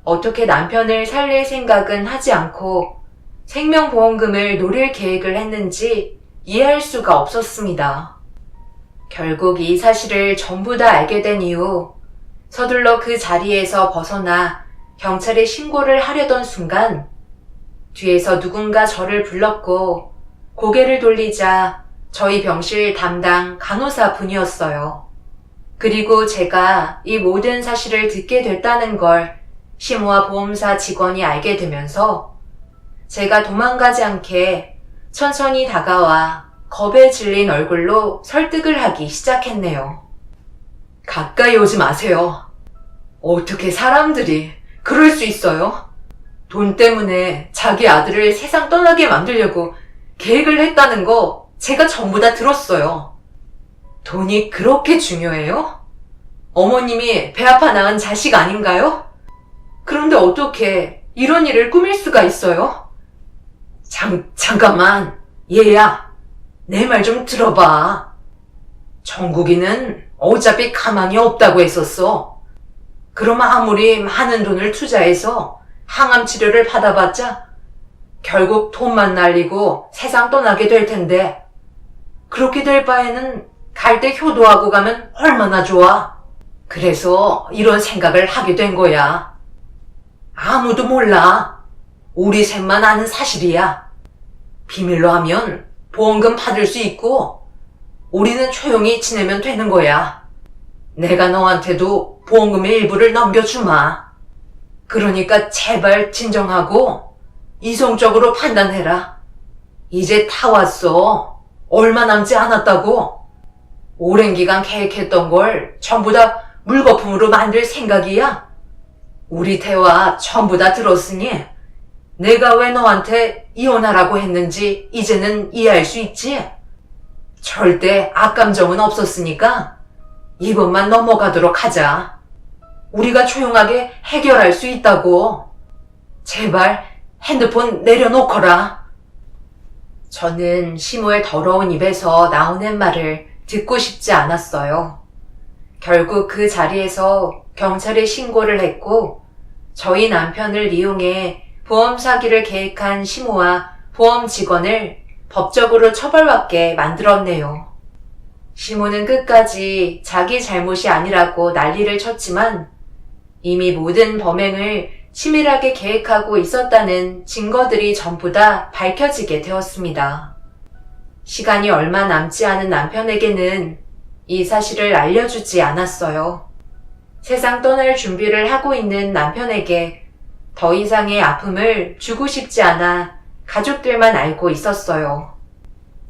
어떻게 남편을 살릴 생각은 하지 않고 생명보험금을 노릴 계획을 했는지 이해할 수가 없었습니다. 결국 이 사실을 전부 다 알게 된 이후 서둘러 그 자리에서 벗어나 경찰에 신고를 하려던 순간 뒤에서 누군가 저를 불렀고 고개를 돌리자 저희 병실 담당 간호사 분이었어요. 그리고 제가 이 모든 사실을 듣게 됐다는 걸 시모와 보험사 직원이 알게 되면서 제가 도망가지 않게 천천히 다가와 겁에 질린 얼굴로 설득을 하기 시작했네요. 가까이 오지 마세요. 어떻게 사람들이 그럴 수 있어요? 돈 때문에 자기 아들을 세상 떠나게 만들려고 계획을 했다는 거 제가 전부 다 들었어요. 돈이 그렇게 중요해요? 어머님이 배 아파 낳은 자식 아닌가요? 그런데 어떻게 이런 일을 꾸밀 수가 있어요? 잠깐만, 얘야. 내 말 좀 들어봐. 정국이는 어차피 가망이 없다고 했었어. 그럼 아무리 많은 돈을 투자해서 항암 치료를 받아봤자 결국 돈만 날리고 세상 떠나게 될 텐데 그렇게 될 바에는 갈 때 효도하고 가면 얼마나 좋아. 그래서 이런 생각을 하게 된 거야. 아무도 몰라. 우리 셋만 아는 사실이야. 비밀로 하면 보험금 받을 수 있고 우리는 조용히 지내면 되는 거야. 내가 너한테도 보험금의 일부를 넘겨주마. 그러니까 제발 진정하고 이성적으로 판단해라. 이제 다 왔어. 얼마 남지 않았다고. 오랜 기간 계획했던 걸 전부 다 물거품으로 만들 생각이야. 우리 대화 전부 다 들었으니 내가 왜 너한테 이혼하라고 했는지 이제는 이해할 수 있지? 절대 악감정은 없었으니까 이번만 넘어가도록 하자. 우리가 조용하게 해결할 수 있다고. 제발 핸드폰 내려놓거라. 저는 시모의 더러운 입에서 나오는 말을 듣고 싶지 않았어요. 결국 그 자리에서 경찰에 신고를 했고 저희 남편을 이용해 보험 사기를 계획한 시모와 보험 직원을 법적으로 처벌받게 만들었네요. 시모는 끝까지 자기 잘못이 아니라고 난리를 쳤지만 이미 모든 범행을 치밀하게 계획하고 있었다는 증거들이 전부 다 밝혀지게 되었습니다. 시간이 얼마 남지 않은 남편에게는 이 사실을 알려주지 않았어요. 세상 떠날 준비를 하고 있는 남편에게 더 이상의 아픔을 주고 싶지 않아 가족들만 알고 있었어요.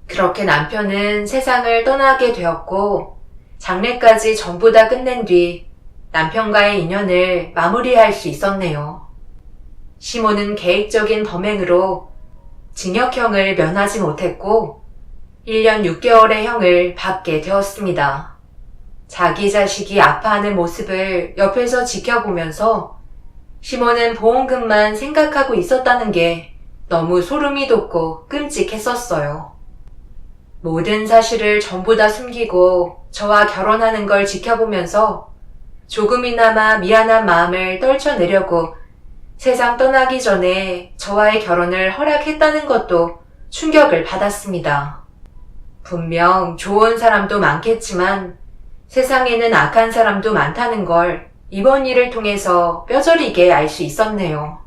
그렇게 남편은 세상을 떠나게 되었고 장례까지 전부 다 끝낸 뒤 남편과의 인연을 마무리할 수 있었네요. 시모는 계획적인 범행으로 징역형을 면하지 못했고 1년 6개월의 형을 받게 되었습니다. 자기 자식이 아파하는 모습을 옆에서 지켜보면서 시모는 보험금만 생각하고 있었다는 게 너무 소름이 돋고 끔찍했었어요. 모든 사실을 전부 다 숨기고 저와 결혼하는 걸 지켜보면서 조금이나마 미안한 마음을 떨쳐내려고 세상 떠나기 전에 저와의 결혼을 허락했다는 것도 충격을 받았습니다. 분명 좋은 사람도 많겠지만 세상에는 악한 사람도 많다는 걸 이번 일을 통해서 뼈저리게 알 수 있었네요.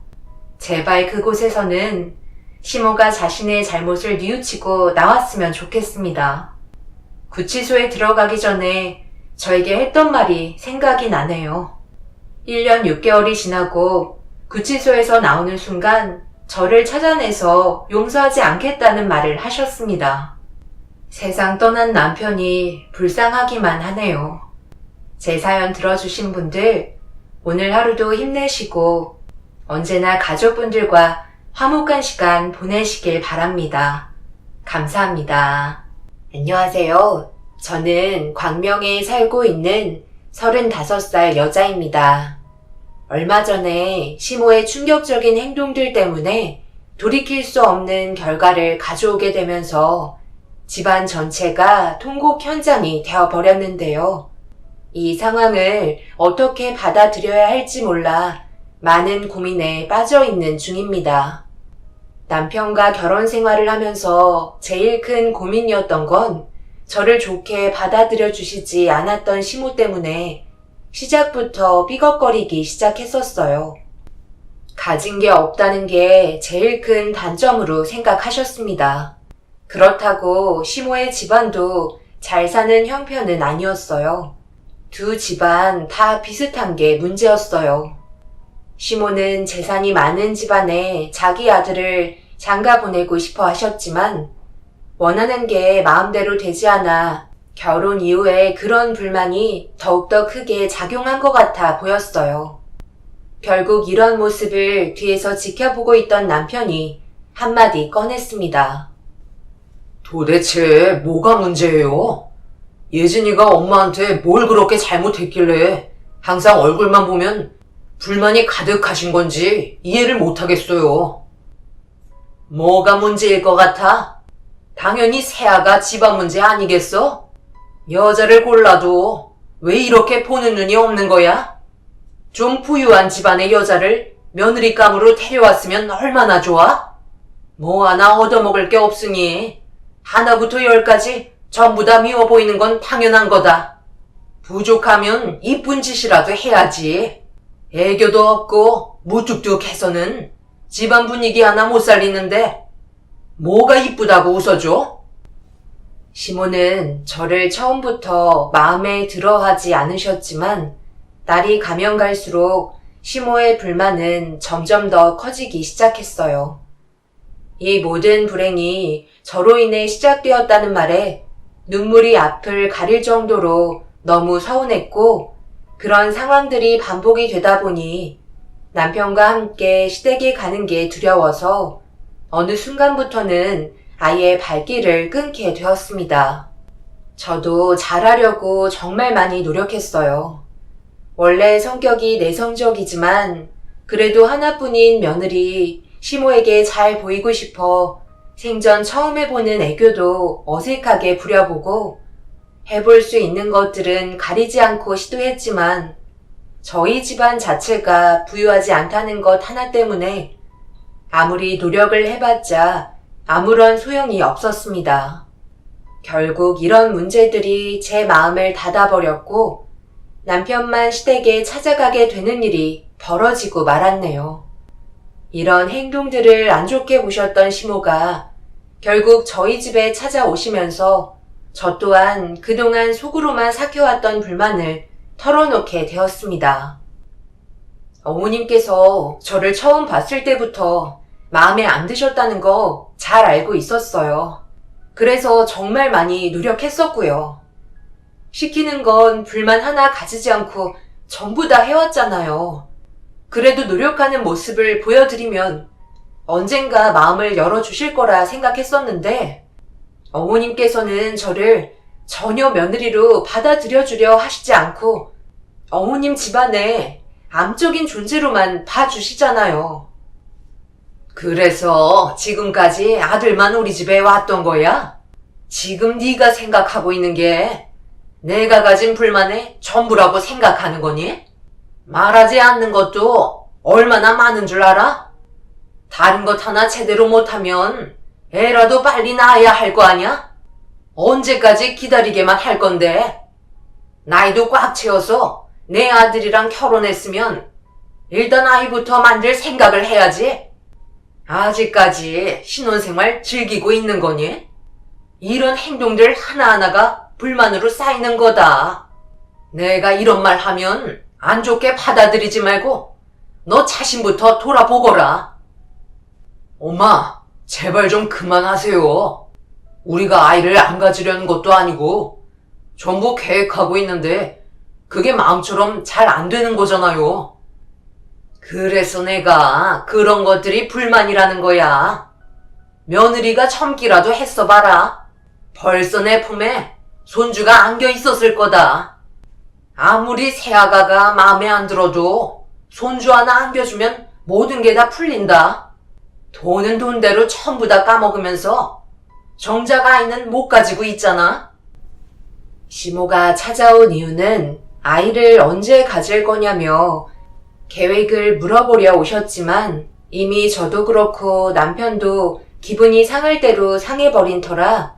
제발 그곳에서는 시모가 자신의 잘못을 뉘우치고 나왔으면 좋겠습니다. 구치소에 들어가기 전에 저에게 했던 말이 생각이 나네요. 1년 6개월이 지나고 구치소에서 나오는 순간 저를 찾아내서 용서하지 않겠다는 말을 하셨습니다. 세상 떠난 남편이 불쌍하기만 하네요. 제 사연 들어주신 분들, 오늘 하루도 힘내시고 언제나 가족분들과 화목한 시간 보내시길 바랍니다. 감사합니다. 안녕하세요. 저는 광명에 살고 있는 35살 여자입니다. 얼마 전에 시모의 충격적인 행동들 때문에 돌이킬 수 없는 결과를 가져오게 되면서 집안 전체가 통곡 현장이 되어버렸는데요. 이 상황을 어떻게 받아들여야 할지 몰라 많은 고민에 빠져 있는 중입니다. 남편과 결혼 생활을 하면서 제일 큰 고민이었던 건 저를 좋게 받아들여 주시지 않았던 시모 때문에 시작부터 삐걱거리기 시작했었어요. 가진 게 없다는 게 제일 큰 단점으로 생각하셨습니다. 그렇다고 시모의 집안도 잘 사는 형편은 아니었어요. 두 집안 다 비슷한 게 문제였어요. 시모는 재산이 많은 집안에 자기 아들을 장가 보내고 싶어 하셨지만 원하는 게 마음대로 되지 않아 결혼 이후에 그런 불만이 더욱더 크게 작용한 것 같아 보였어요. 결국 이런 모습을 뒤에서 지켜보고 있던 남편이 한마디 꺼냈습니다. 도대체 뭐가 문제예요? 예진이가 엄마한테 뭘 그렇게 잘못했길래 항상 얼굴만 보면 불만이 가득하신 건지 이해를 못하겠어요. 뭐가 문제일 것 같아? 당연히 세아가 집안 문제 아니겠어? 여자를 골라도 왜 이렇게 보는 눈이 없는 거야? 좀 부유한 집안의 여자를 며느리감으로 데려왔으면 얼마나 좋아? 뭐 하나 얻어먹을 게 없으니 하나부터 열까지 전부 다 미워 보이는 건 당연한 거다. 부족하면 이쁜 짓이라도 해야지. 애교도 없고 무뚝뚝해서는 집안 분위기 하나 못 살리는데 뭐가 이쁘다고 웃어줘? 시모는 저를 처음부터 마음에 들어하지 않으셨지만 날이 가면 갈수록 시모의 불만은 점점 더 커지기 시작했어요. 이 모든 불행이 저로 인해 시작되었다는 말에 눈물이 앞을 가릴 정도로 너무 서운했고 그런 상황들이 반복이 되다 보니 남편과 함께 시댁에 가는 게 두려워서 어느 순간부터는 아예 발길을 끊게 되었습니다. 저도 잘하려고 정말 많이 노력했어요. 원래 성격이 내성적이지만 그래도 하나뿐인 며느리 시모에게 잘 보이고 싶어 생전 처음 해보는 애교도 어색하게 부려보고 해볼 수 있는 것들은 가리지 않고 시도했지만 저희 집안 자체가 부유하지 않다는 것 하나 때문에 아무리 노력을 해봤자 아무런 소용이 없었습니다. 결국 이런 문제들이 제 마음을 닫아버렸고 남편만 시댁에 찾아가게 되는 일이 벌어지고 말았네요. 이런 행동들을 안 좋게 보셨던 시모가 결국 저희 집에 찾아오시면서 저 또한 그동안 속으로만 삭혀왔던 불만을 털어놓게 되었습니다. 어머님께서 저를 처음 봤을 때부터 마음에 안 드셨다는 거 잘 알고 있었어요. 그래서 정말 많이 노력했었고요. 시키는 건 불만 하나 가지지 않고 전부 다 해왔잖아요. 그래도 노력하는 모습을 보여드리면 언젠가 마음을 열어주실 거라 생각했었는데 어머님께서는 저를 전혀 며느리로 받아들여주려 하시지 않고 어머님 집안의 암적인 존재로만 봐주시잖아요. 그래서 지금까지 아들만 우리 집에 왔던 거야? 지금 네가 생각하고 있는 게 내가 가진 불만의 전부라고 생각하는 거니? 말하지 않는 것도 얼마나 많은 줄 알아? 다른 것 하나 제대로 못하면 애라도 빨리 낳아야 할 거 아냐? 언제까지 기다리게만 할 건데? 나이도 꽉 채워서 내 아들이랑 결혼했으면 일단 아이부터 만들 생각을 해야지. 아직까지 신혼생활 즐기고 있는 거니? 이런 행동들 하나하나가 불만으로 쌓이는 거다. 내가 이런 말 하면 안 좋게 받아들이지 말고 너 자신부터 돌아보거라. 엄마, 제발 좀 그만하세요. 우리가 아이를 안 가지려는 것도 아니고 전부 계획하고 있는데 그게 마음처럼 잘 안 되는 거잖아요. 그래서 내가 그런 것들이 불만이라는 거야. 며느리가 참기라도 했어 봐라. 벌써 내 품에 손주가 안겨 있었을 거다. 아무리 새아가가 마음에 안 들어도 손주 하나 안겨주면 모든 게 다 풀린다. 돈은 돈대로 전부 다 까먹으면서 정작 아이는 못 가지고 있잖아. 시모가 찾아온 이유는 아이를 언제 가질 거냐며 계획을 물어보려 오셨지만 이미 저도 그렇고 남편도 기분이 상할 대로 상해버린 터라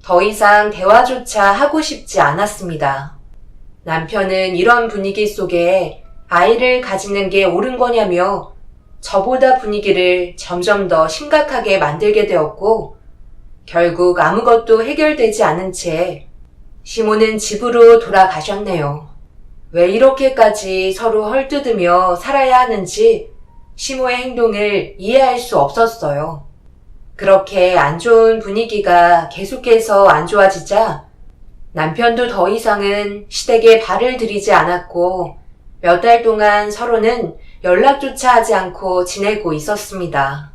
더 이상 대화조차 하고 싶지 않았습니다. 남편은 이런 분위기 속에 아이를 가지는 게 옳은 거냐며 저보다 분위기를 점점 더 심각하게 만들게 되었고 결국 아무것도 해결되지 않은 채 시모는 집으로 돌아가셨네요. 왜 이렇게까지 서로 헐뜯으며 살아야 하는지 시모의 행동을 이해할 수 없었어요. 그렇게 안 좋은 분위기가 계속해서 안 좋아지자 남편도 더 이상은 시댁에 발을 들이지 않았고 몇 달 동안 서로는 연락조차 하지 않고 지내고 있었습니다.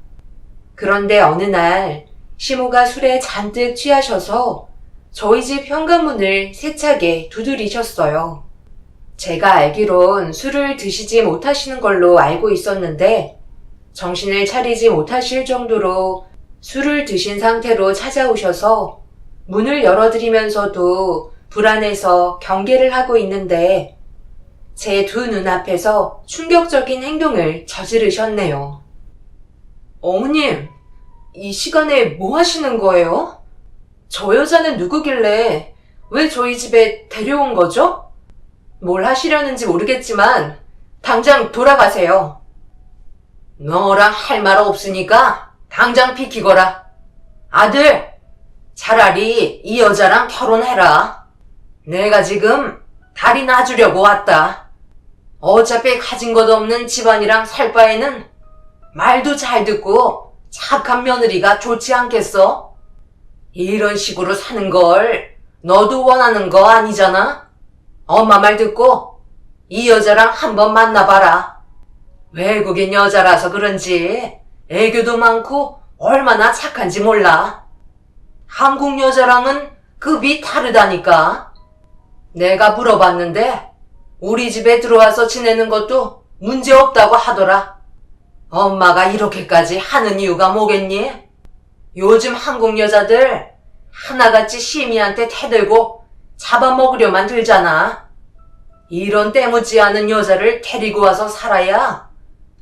그런데 어느 날 시모가 술에 잔뜩 취하셔서 저희 집 현관문을 세차게 두드리셨어요. 제가 알기론 술을 드시지 못하시는 걸로 알고 있었는데 정신을 차리지 못하실 정도로 술을 드신 상태로 찾아오셔서 문을 열어드리면서도 불안해서 경계를 하고 있는데 제 두 눈앞에서 충격적인 행동을 저지르셨네요. 어머님, 이 시간에 뭐 하시는 거예요? 저 여자는 누구길래 왜 저희 집에 데려온 거죠? 뭘 하시려는지 모르겠지만 당장 돌아가세요. 너랑 할 말 없으니까 당장 비키거라. 아들, 차라리 이 여자랑 결혼해라. 내가 지금 다리 놔주려고 왔다. 어차피 가진 것 없는 집안이랑 살 바에는 말도 잘 듣고 착한 며느리가 좋지 않겠어? 이런 식으로 사는 걸 너도 원하는 거 아니잖아? 엄마 말 듣고 이 여자랑 한번 만나봐라. 외국인 여자라서 그런지 애교도 많고 얼마나 착한지 몰라. 한국 여자랑은 급이 다르다니까. 내가 물어봤는데 우리 집에 들어와서 지내는 것도 문제 없다고 하더라. 엄마가 이렇게까지 하는 이유가 뭐겠니? 요즘 한국 여자들 하나같이 시미한테 대들고 잡아먹으려만 들잖아. 이런 때묻지 않은 여자를 데리고 와서 살아야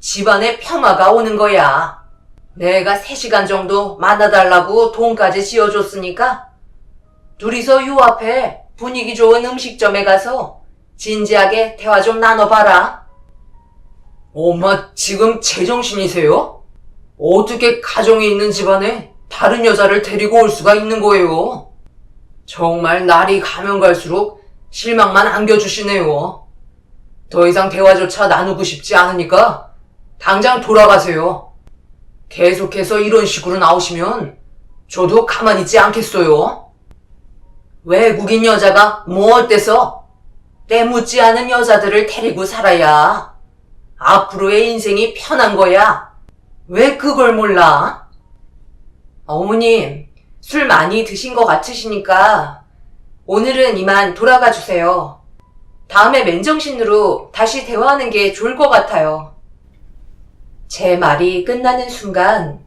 집안에 평화가 오는 거야. 내가 3시간 정도 만나달라고 돈까지 지어줬으니까 둘이서 요 앞에 분위기 좋은 음식점에 가서 진지하게 대화 좀 나눠봐라. 엄마 지금 제정신이세요? 어떻게 가정이 있는 집안에 다른 여자를 데리고 올 수가 있는 거예요? 정말 날이 가면 갈수록 실망만 안겨주시네요. 더 이상 대화조차 나누고 싶지 않으니까 당장 돌아가세요. 계속해서 이런 식으로 나오시면 저도 가만히 있지 않겠어요. 외국인 여자가 뭐 어때서? 때묻지 않은 여자들을 데리고 살아야 앞으로의 인생이 편한 거야. 왜 그걸 몰라? 어머님, 술 많이 드신 것 같으시니까 오늘은 이만 돌아가 주세요. 다음에 맨정신으로 다시 대화하는 게 좋을 것 같아요. 제 말이 끝나는 순간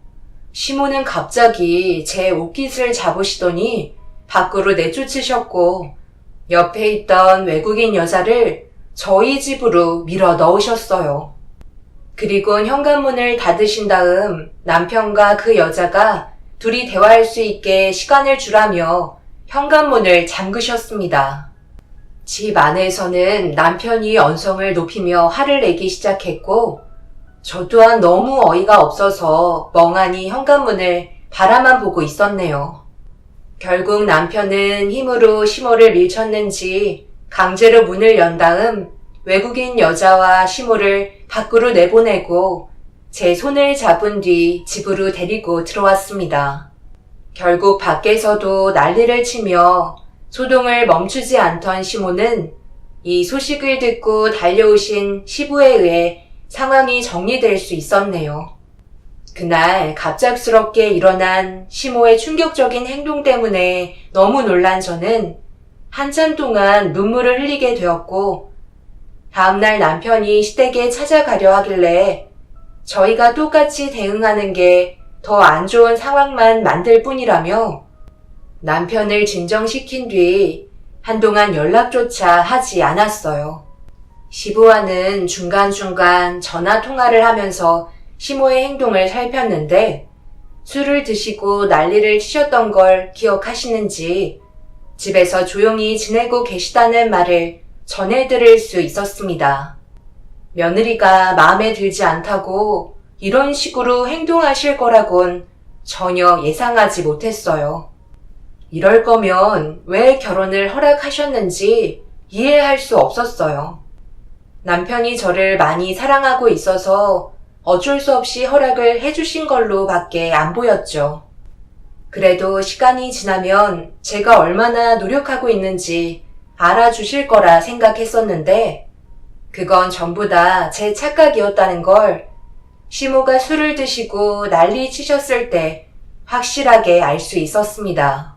시모는 갑자기 제 옷깃을 잡으시더니 밖으로 내쫓으셨고 옆에 있던 외국인 여자를 저희 집으로 밀어 넣으셨어요. 그리곤 현관문을 닫으신 다음 남편과 그 여자가 둘이 대화할 수 있게 시간을 주라며 현관문을 잠그셨습니다. 집 안에서는 남편이 언성을 높이며 화를 내기 시작했고 저 또한 너무 어이가 없어서 멍하니 현관문을 바라만 보고 있었네요. 결국 남편은 힘으로 시모를 밀쳤는지 강제로 문을 연 다음 외국인 여자와 시모를 밖으로 내보내고 제 손을 잡은 뒤 집으로 데리고 들어왔습니다. 결국 밖에서도 난리를 치며 소동을 멈추지 않던 시모는 이 소식을 듣고 달려오신 시부에 의해 상황이 정리될 수 있었네요. 그날 갑작스럽게 일어난 시모의 충격적인 행동 때문에 너무 놀란 저는 한참 동안 눈물을 흘리게 되었고 다음날 남편이 시댁에 찾아가려 하길래 저희가 똑같이 대응하는 게 더 안 좋은 상황만 만들 뿐이라며 남편을 진정시킨 뒤 한동안 연락조차 하지 않았어요. 시부와는 중간중간 전화 통화를 하면서 시모의 행동을 살폈는데 술을 드시고 난리를 치셨던 걸 기억하시는지 집에서 조용히 지내고 계시다는 말을 전해드릴 수 있었습니다. 며느리가 마음에 들지 않다고 이런 식으로 행동하실 거라곤 전혀 예상하지 못했어요. 이럴 거면 왜 결혼을 허락하셨는지 이해할 수 없었어요. 남편이 저를 많이 사랑하고 있어서 어쩔 수 없이 허락을 해주신 걸로 밖에 안 보였죠. 그래도 시간이 지나면 제가 얼마나 노력하고 있는지 알아주실 거라 생각했었는데 그건 전부 다 제 착각이었다는 걸 시모가 술을 드시고 난리 치셨을 때 확실하게 알 수 있었습니다.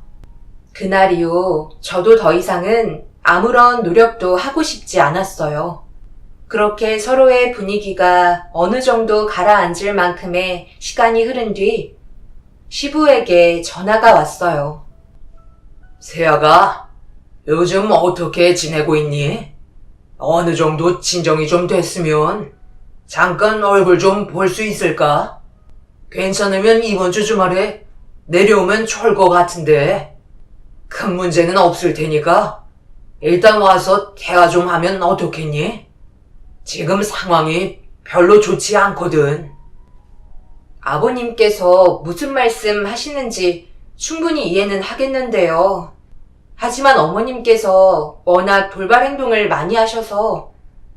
그날 이후 저도 더 이상은 아무런 노력도 하고 싶지 않았어요. 그렇게 서로의 분위기가 어느 정도 가라앉을 만큼의 시간이 흐른 뒤 시부에게 전화가 왔어요. 세아가 요즘 어떻게 지내고 있니? 어느 정도 진정이 좀 됐으면 잠깐 얼굴 좀 볼 수 있을까? 괜찮으면 이번 주 주말에 내려오면 좋을 것 같은데 큰 문제는 없을 테니까 일단 와서 대화 좀 하면 어떻겠니? 지금 상황이 별로 좋지 않거든. 아버님께서 무슨 말씀 하시는지 충분히 이해는 하겠는데요. 하지만 어머님께서 워낙 돌발 행동을 많이 하셔서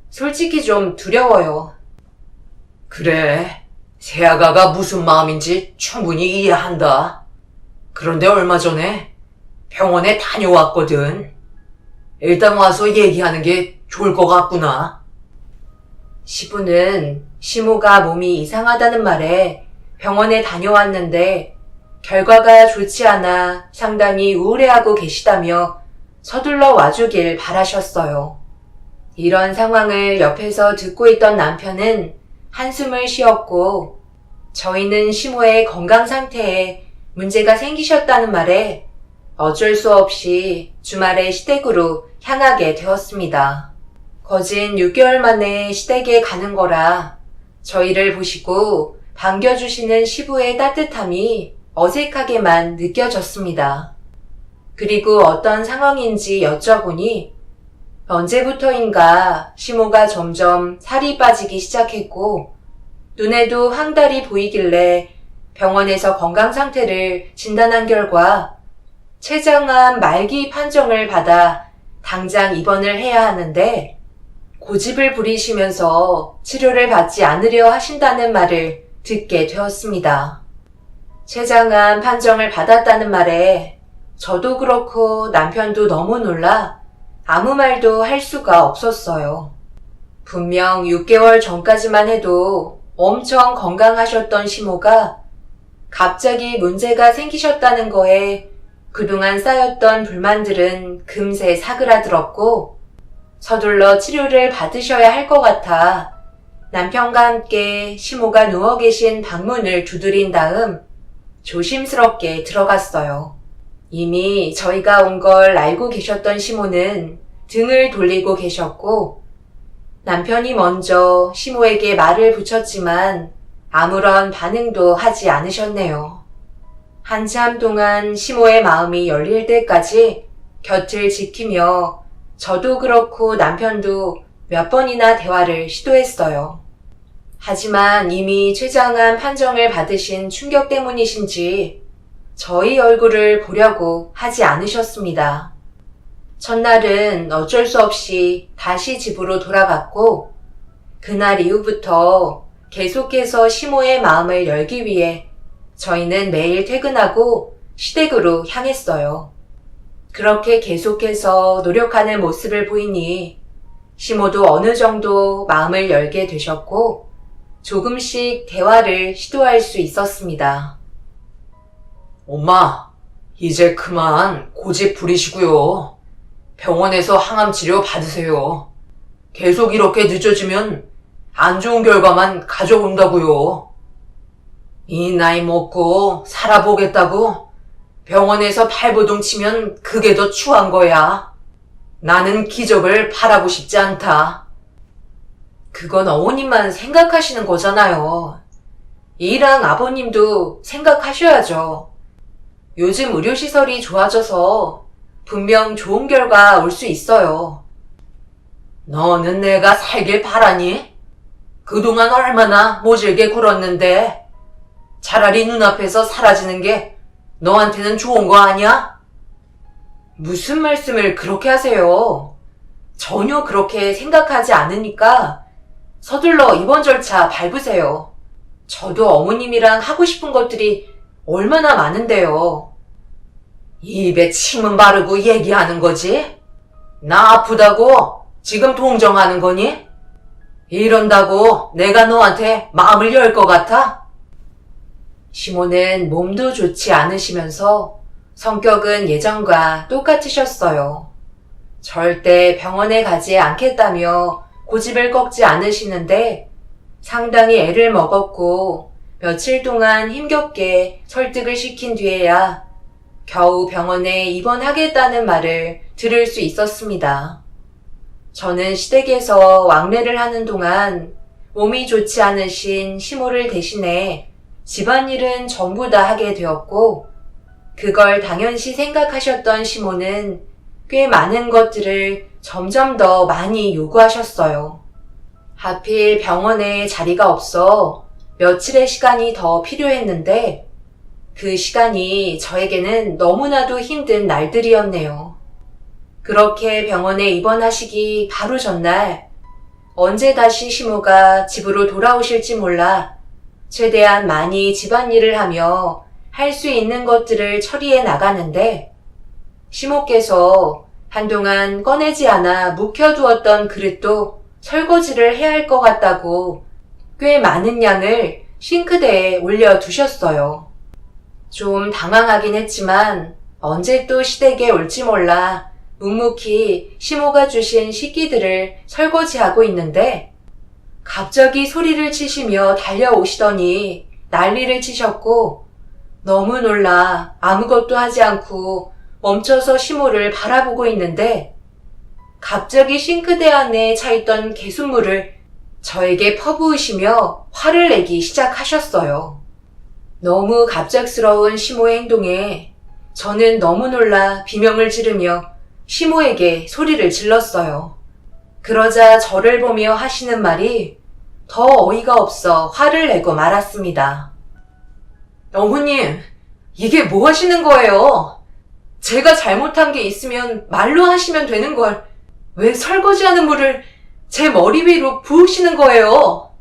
솔직히 좀 두려워요. 그래, 세아가가 무슨 마음인지 충분히 이해한다. 그런데 얼마 전에 병원에 다녀왔거든. 일단 와서 얘기하는 게 좋을 것 같구나. 시부는 시모가 몸이 이상하다는 말에 병원에 다녀왔는데 결과가 좋지 않아 상당히 우울해하고 계시다며 서둘러 와주길 바라셨어요. 이런 상황을 옆에서 듣고 있던 남편은 한숨을 쉬었고 저희는 시모의 건강 상태에 문제가 생기셨다는 말에 어쩔 수 없이 주말에 시댁으로 향하게 되었습니다. 거진 6개월 만에 시댁에 가는 거라 저희를 보시고 반겨주시는 시부의 따뜻함이 어색하게만 느껴졌습니다. 그리고 어떤 상황인지 여쭤보니 언제부터인가 시모가 점점 살이 빠지기 시작했고 눈에도 황달이 보이길래 병원에서 건강 상태를 진단한 결과 췌장암 말기 판정을 받아 당장 입원을 해야 하는데 고집을 부리시면서 치료를 받지 않으려 하신다는 말을 듣게 되었습니다. 췌장암 판정을 받았다는 말에 저도 그렇고 남편도 너무 놀라 아무 말도 할 수가 없었어요. 분명 6개월 전까지만 해도 엄청 건강하셨던 시모가 갑자기 문제가 생기셨다는 거에 그동안 쌓였던 불만들은 금세 사그라들었고 서둘러 치료를 받으셔야 할 것 같아 남편과 함께 시모가 누워 계신 방문을 두드린 다음 조심스럽게 들어갔어요. 이미 저희가 온 걸 알고 계셨던 시모는 등을 돌리고 계셨고 남편이 먼저 시모에게 말을 붙였지만 아무런 반응도 하지 않으셨네요. 한참 동안 시모의 마음이 열릴 때까지 곁을 지키며 저도 그렇고 남편도 몇 번이나 대화를 시도했어요. 하지만 이미 췌장암 판정을 받으신 충격 때문이신지 저희 얼굴을 보려고 하지 않으셨습니다. 첫날은 어쩔 수 없이 다시 집으로 돌아갔고 그날 이후부터 계속해서 시모의 마음을 열기 위해 저희는 매일 퇴근하고 시댁으로 향했어요. 그렇게 계속해서 노력하는 모습을 보이니 시모도 어느 정도 마음을 열게 되셨고 조금씩 대화를 시도할 수 있었습니다. 엄마, 이제 그만 고집 부리시고요. 병원에서 항암 치료 받으세요. 계속 이렇게 늦어지면 안 좋은 결과만 가져온다고요. 이 나이 먹고 살아보겠다고 병원에서 발버둥 치면 그게 더 추한 거야. 나는 기적을 바라고 싶지 않다. 그건 어머님만 생각하시는 거잖아요. 이랑 아버님도 생각하셔야죠. 요즘 의료시설이 좋아져서 분명 좋은 결과 올 수 있어요. 너는 내가 살길 바라니? 그동안 얼마나 모질게 굴었는데 차라리 눈앞에서 사라지는 게 너한테는 좋은 거 아니야? 무슨 말씀을 그렇게 하세요? 전혀 그렇게 생각하지 않으니까 서둘러 입원 절차 밟으세요. 저도 어머님이랑 하고 싶은 것들이 얼마나 많은데요. 입에 침은 바르고 얘기하는 거지? 나 아프다고 지금 동정하는 거니? 이런다고 내가 너한테 마음을 열 것 같아? 시모는 몸도 좋지 않으시면서 성격은 예전과 똑같으셨어요. 절대 병원에 가지 않겠다며 고집을 꺾지 않으시는데 상당히 애를 먹었고 며칠 동안 힘겹게 설득을 시킨 뒤에야 겨우 병원에 입원하겠다는 말을 들을 수 있었습니다. 저는 시댁에서 왕래를 하는 동안 몸이 좋지 않으신 시모를 대신해 집안일은 전부 다 하게 되었고 그걸 당연시 생각하셨던 시모는 꽤 많은 것들을 점점 더 많이 요구하셨어요. 하필 병원에 자리가 없어 며칠의 시간이 더 필요했는데 그 시간이 저에게는 너무나도 힘든 날들이었네요. 그렇게 병원에 입원하시기 바로 전날 언제 다시 시모가 집으로 돌아오실지 몰라 최대한 많이 집안일을 하며 할 수 있는 것들을 처리해 나가는데 시모께서 한동안 꺼내지 않아 묵혀두었던 그릇도 설거지를 해야 할 것 같다고 꽤 많은 양을 싱크대에 올려두셨어요. 좀 당황하긴 했지만 언제 또 시댁에 올지 몰라 묵묵히 시모가 주신 식기들을 설거지하고 있는데 갑자기 소리를 치시며 달려오시더니 난리를 치셨고 너무 놀라 아무것도 하지 않고 멈춰서 시모를 바라보고 있는데 갑자기 싱크대 안에 차있던 개순물을 저에게 퍼부으시며 화를 내기 시작하셨어요. 너무 갑작스러운 시모의 행동에 저는 너무 놀라 비명을 지르며 시모에게 소리를 질렀어요. 그러자 저를 보며 하시는 말이 더 어이가 없어 화를 내고 말았습니다. 어머님, 이게 뭐 하시는 거예요? 제가 잘못한 게 있으면 말로 하시면 되는 걸 왜 설거지하는 물을 제 머리 위로 부으시는 거예요?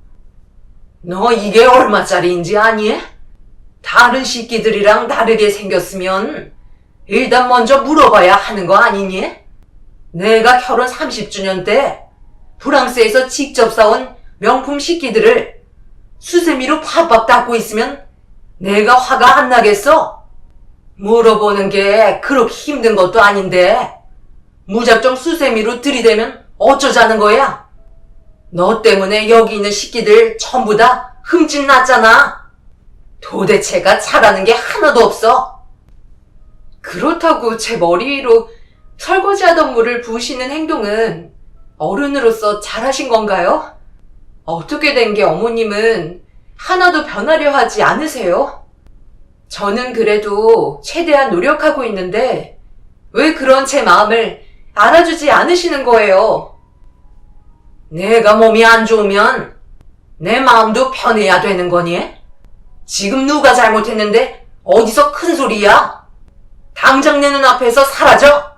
너 이게 얼마짜리인지 아니? 다른 식기들이랑 다르게 생겼으면 일단 먼저 물어봐야 하는 거 아니니? 내가 결혼 30주년 때 프랑스에서 직접 사온 명품 식기들을 수세미로 팍팍 닦고 있으면 내가 화가 안 나겠어? 물어보는 게 그렇게 힘든 것도 아닌데 무작정 수세미로 들이대면 어쩌자는 거야? 너 때문에 여기 있는 식기들 전부 다 흠집 났잖아. 도대체가 잘하는 게 하나도 없어. 그렇다고 제 머리 위로 설거지하던 물을 부으시는 행동은 어른으로서 잘하신 건가요? 어떻게 된 게 어머님은 하나도 변하려 하지 않으세요? 저는 그래도 최대한 노력하고 있는데 왜 그런 제 마음을 알아주지 않으시는 거예요? 내가 몸이 안 좋으면 내 마음도 편해야 되는 거니? 지금 누가 잘못했는데 어디서 큰 소리야? 당장 내 눈앞에서 사라져!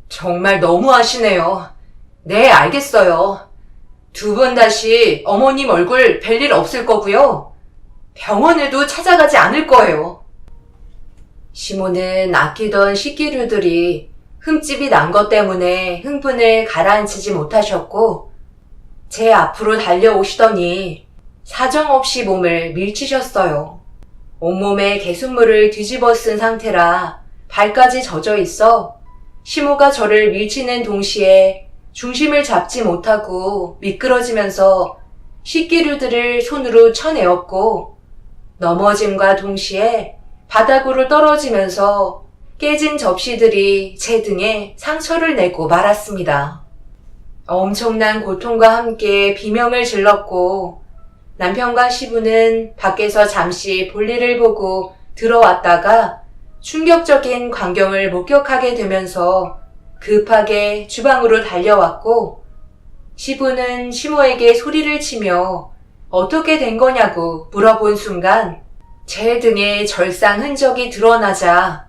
정말 너무하시네요. 네, 알겠어요. 두 번 다시 어머님 얼굴 뵐 일 없을 거고요. 병원에도 찾아가지 않을 거예요. 시모는 아끼던 식기류들이 흠집이 난 것 때문에 흥분을 가라앉히지 못하셨고 제 앞으로 달려오시더니 사정없이 몸을 밀치셨어요. 온몸에 개순물을 뒤집어 쓴 상태라 발까지 젖어 있어 시모가 저를 밀치는 동시에 중심을 잡지 못하고 미끄러지면서 식기류들을 손으로 쳐내었고 넘어짐과 동시에 바닥으로 떨어지면서 깨진 접시들이 제 등에 상처를 내고 말았습니다. 엄청난 고통과 함께 비명을 질렀고 남편과 시부는 밖에서 잠시 볼일을 보고 들어왔다가 충격적인 광경을 목격하게 되면서 급하게 주방으로 달려왔고 시부는 시모에게 소리를 치며 어떻게 된 거냐고 물어본 순간 제 등에 절상 흔적이 드러나자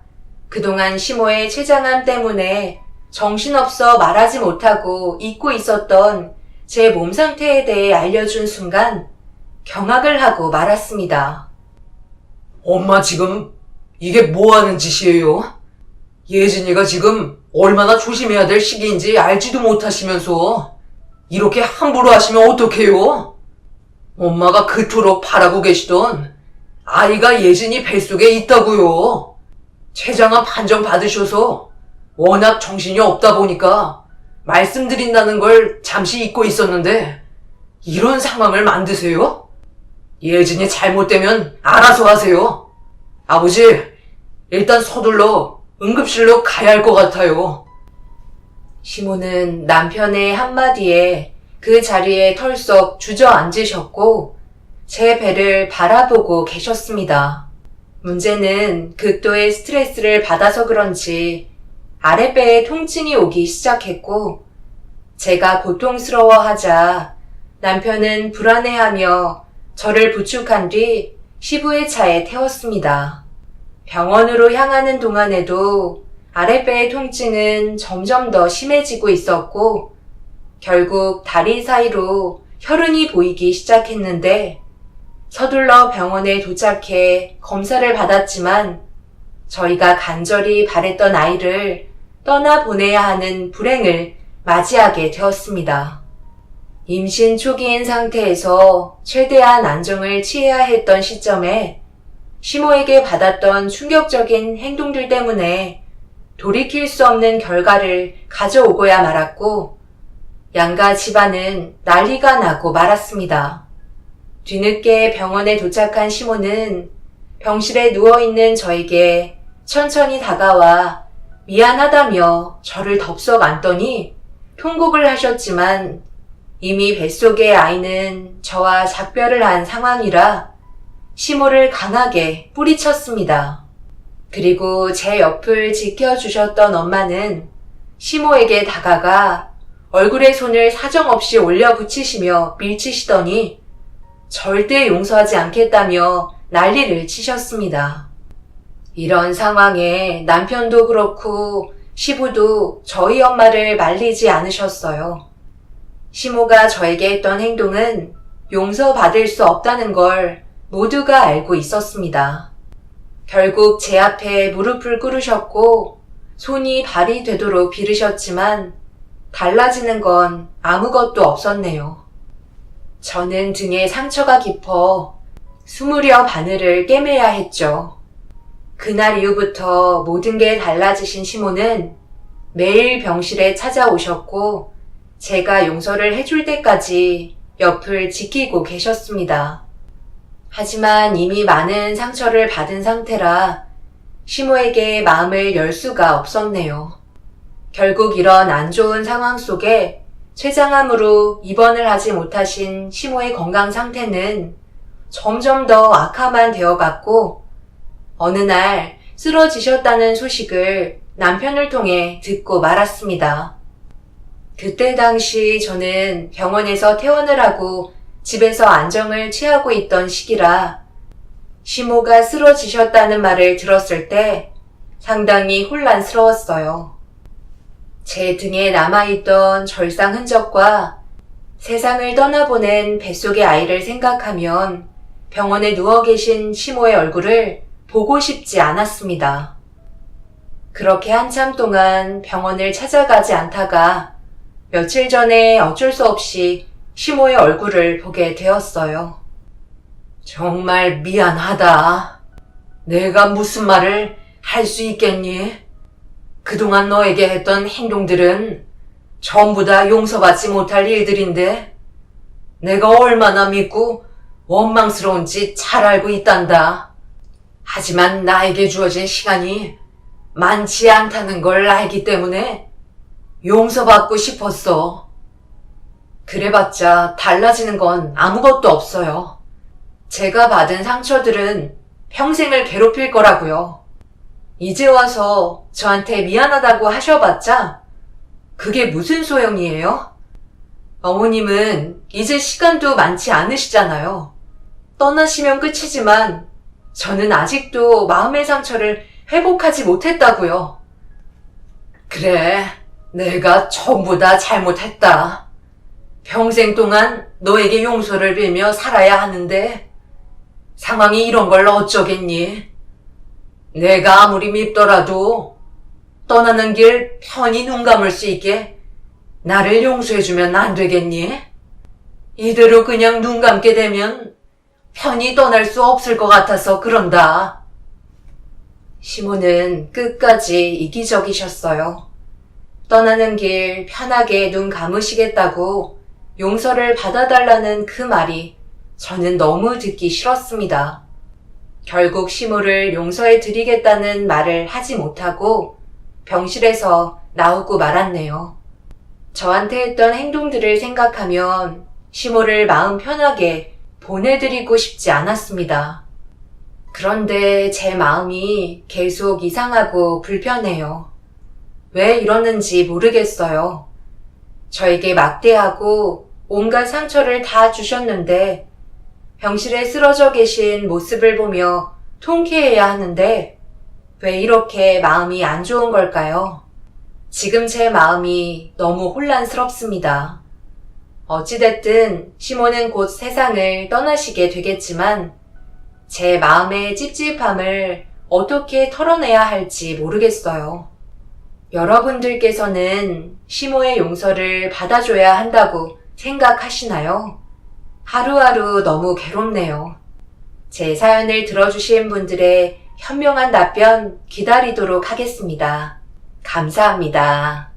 그동안 시모의 췌장암 때문에 정신없어 말하지 못하고 잊고 있었던 제 몸 상태에 대해 알려준 순간 경악을 하고 말았습니다. 엄마 지금 이게 뭐 하는 짓이에요? 예진이가 지금 얼마나 조심해야 될 시기인지 알지도 못하시면서 이렇게 함부로 하시면 어떡해요? 엄마가 그토록 바라고 계시던 아이가 예진이 뱃속에 있다고요. 췌장암 판정 받으셔서 워낙 정신이 없다 보니까 말씀드린다는 걸 잠시 잊고 있었는데 이런 상황을 만드세요? 예진이 잘못되면 알아서 하세요. 아버지, 일단 서둘러 응급실로 가야 할 것 같아요. 시모는 남편의 한마디에 그 자리에 털썩 주저앉으셨고 제 배를 바라보고 계셨습니다. 문제는 극도의 스트레스를 받아서 그런지 아랫배에 통증이 오기 시작했고 제가 고통스러워하자 남편은 불안해하며 저를 부축한 뒤 시부의 차에 태웠습니다. 병원으로 향하는 동안에도 아랫배의 통증은 점점 더 심해지고 있었고 결국 다리 사이로 혈흔이 보이기 시작했는데 서둘러 병원에 도착해 검사를 받았지만 저희가 간절히 바랬던 아이를 떠나보내야 하는 불행을 맞이하게 되었습니다. 임신 초기인 상태에서 최대한 안정을 취해야 했던 시점에 시모에게 받았던 충격적인 행동들 때문에 돌이킬 수 없는 결과를 가져오고야 말았고, 양가 집안은 난리가 나고 말았습니다. 뒤늦게 병원에 도착한 시모는 병실에 누워있는 저에게 천천히 다가와 미안하다며 저를 덥석 안더니 통곡을 하셨지만 이미 뱃속의 아이는 저와 작별을 한 상황이라 시모를 강하게 뿌리쳤습니다. 그리고 제 옆을 지켜주셨던 엄마는 시모에게 다가가 얼굴에 손을 사정없이 올려붙이시며 밀치시더니 절대 용서하지 않겠다며 난리를 치셨습니다. 이런 상황에 남편도 그렇고 시부도 저희 엄마를 말리지 않으셨어요. 시모가 저에게 했던 행동은 용서받을 수 없다는 걸 모두가 알고 있었습니다. 결국 제 앞에 무릎을 꿇으셨고 손이 발이 되도록 빌으셨지만 달라지는 건 아무것도 없었네요. 저는 등에 상처가 깊어 수무려 바늘을 꿰매야 했죠. 그날 이후부터 모든 게 달라지신 시모는 매일 병실에 찾아오셨고 제가 용서를 해줄 때까지 옆을 지키고 계셨습니다. 하지만 이미 많은 상처를 받은 상태라 시모에게 마음을 열 수가 없었네요. 결국 이런 안 좋은 상황 속에 췌장암으로 입원을 하지 못하신 시모의 건강 상태는 점점 더 악화만 되어갔고 어느 날 쓰러지셨다는 소식을 남편을 통해 듣고 말았습니다. 그때 당시 저는 병원에서 퇴원을 하고 집에서 안정을 취하고 있던 시기라 시모가 쓰러지셨다는 말을 들었을 때 상당히 혼란스러웠어요. 제 등에 남아있던 절상 흔적과 세상을 떠나보낸 뱃속의 아이를 생각하면 병원에 누워 계신 시모의 얼굴을 보고 싶지 않았습니다. 그렇게 한참 동안 병원을 찾아가지 않다가 며칠 전에 어쩔 수 없이 시모의 얼굴을 보게 되었어요. 정말 미안하다. 내가 무슨 말을 할 수 있겠니? 그동안 너에게 했던 행동들은 전부 다 용서받지 못할 일들인데 내가 얼마나 믿고 원망스러운지 잘 알고 있단다. 하지만 나에게 주어진 시간이 많지 않다는 걸 알기 때문에 용서받고 싶었어. 그래봤자 달라지는 건 아무것도 없어요. 제가 받은 상처들은 평생을 괴롭힐 거라고요. 이제 와서 저한테 미안하다고 하셔봤자 그게 무슨 소용이에요? 어머님은 이제 시간도 많지 않으시잖아요. 떠나시면 끝이지만 저는 아직도 마음의 상처를 회복하지 못했다고요. 그래, 내가 전부 다 잘못했다. 평생 동안 너에게 용서를 빌며 살아야 하는데 상황이 이런 걸 어쩌겠니? 내가 아무리 밉더라도 떠나는 길 편히 눈 감을 수 있게 나를 용서해주면 안 되겠니? 이대로 그냥 눈 감게 되면 편히 떠날 수 없을 것 같아서 그런다. 시모는 끝까지 이기적이셨어요. 떠나는 길 편하게 눈 감으시겠다고 용서를 받아달라는 그 말이 저는 너무 듣기 싫었습니다. 결국 시모를 용서해 드리겠다는 말을 하지 못하고 병실에서 나오고 말았네요. 저한테 했던 행동들을 생각하면 시모를 마음 편하게 보내드리고 싶지 않았습니다. 그런데 제 마음이 계속 이상하고 불편해요. 왜 이러는지 모르겠어요. 저에게 막대하고 온갖 상처를 다 주셨는데 병실에 쓰러져 계신 모습을 보며 통쾌해야 하는데 왜 이렇게 마음이 안 좋은 걸까요? 지금 제 마음이 너무 혼란스럽습니다. 어찌됐든 시모는 곧 세상을 떠나시게 되겠지만 제 마음의 찝찝함을 어떻게 털어내야 할지 모르겠어요. 여러분들께서는 시모의 용서를 받아줘야 한다고 생각하시나요? 하루하루 너무 괴롭네요. 제 사연을 들어주신 분들의 현명한 답변 기다리도록 하겠습니다. 감사합니다.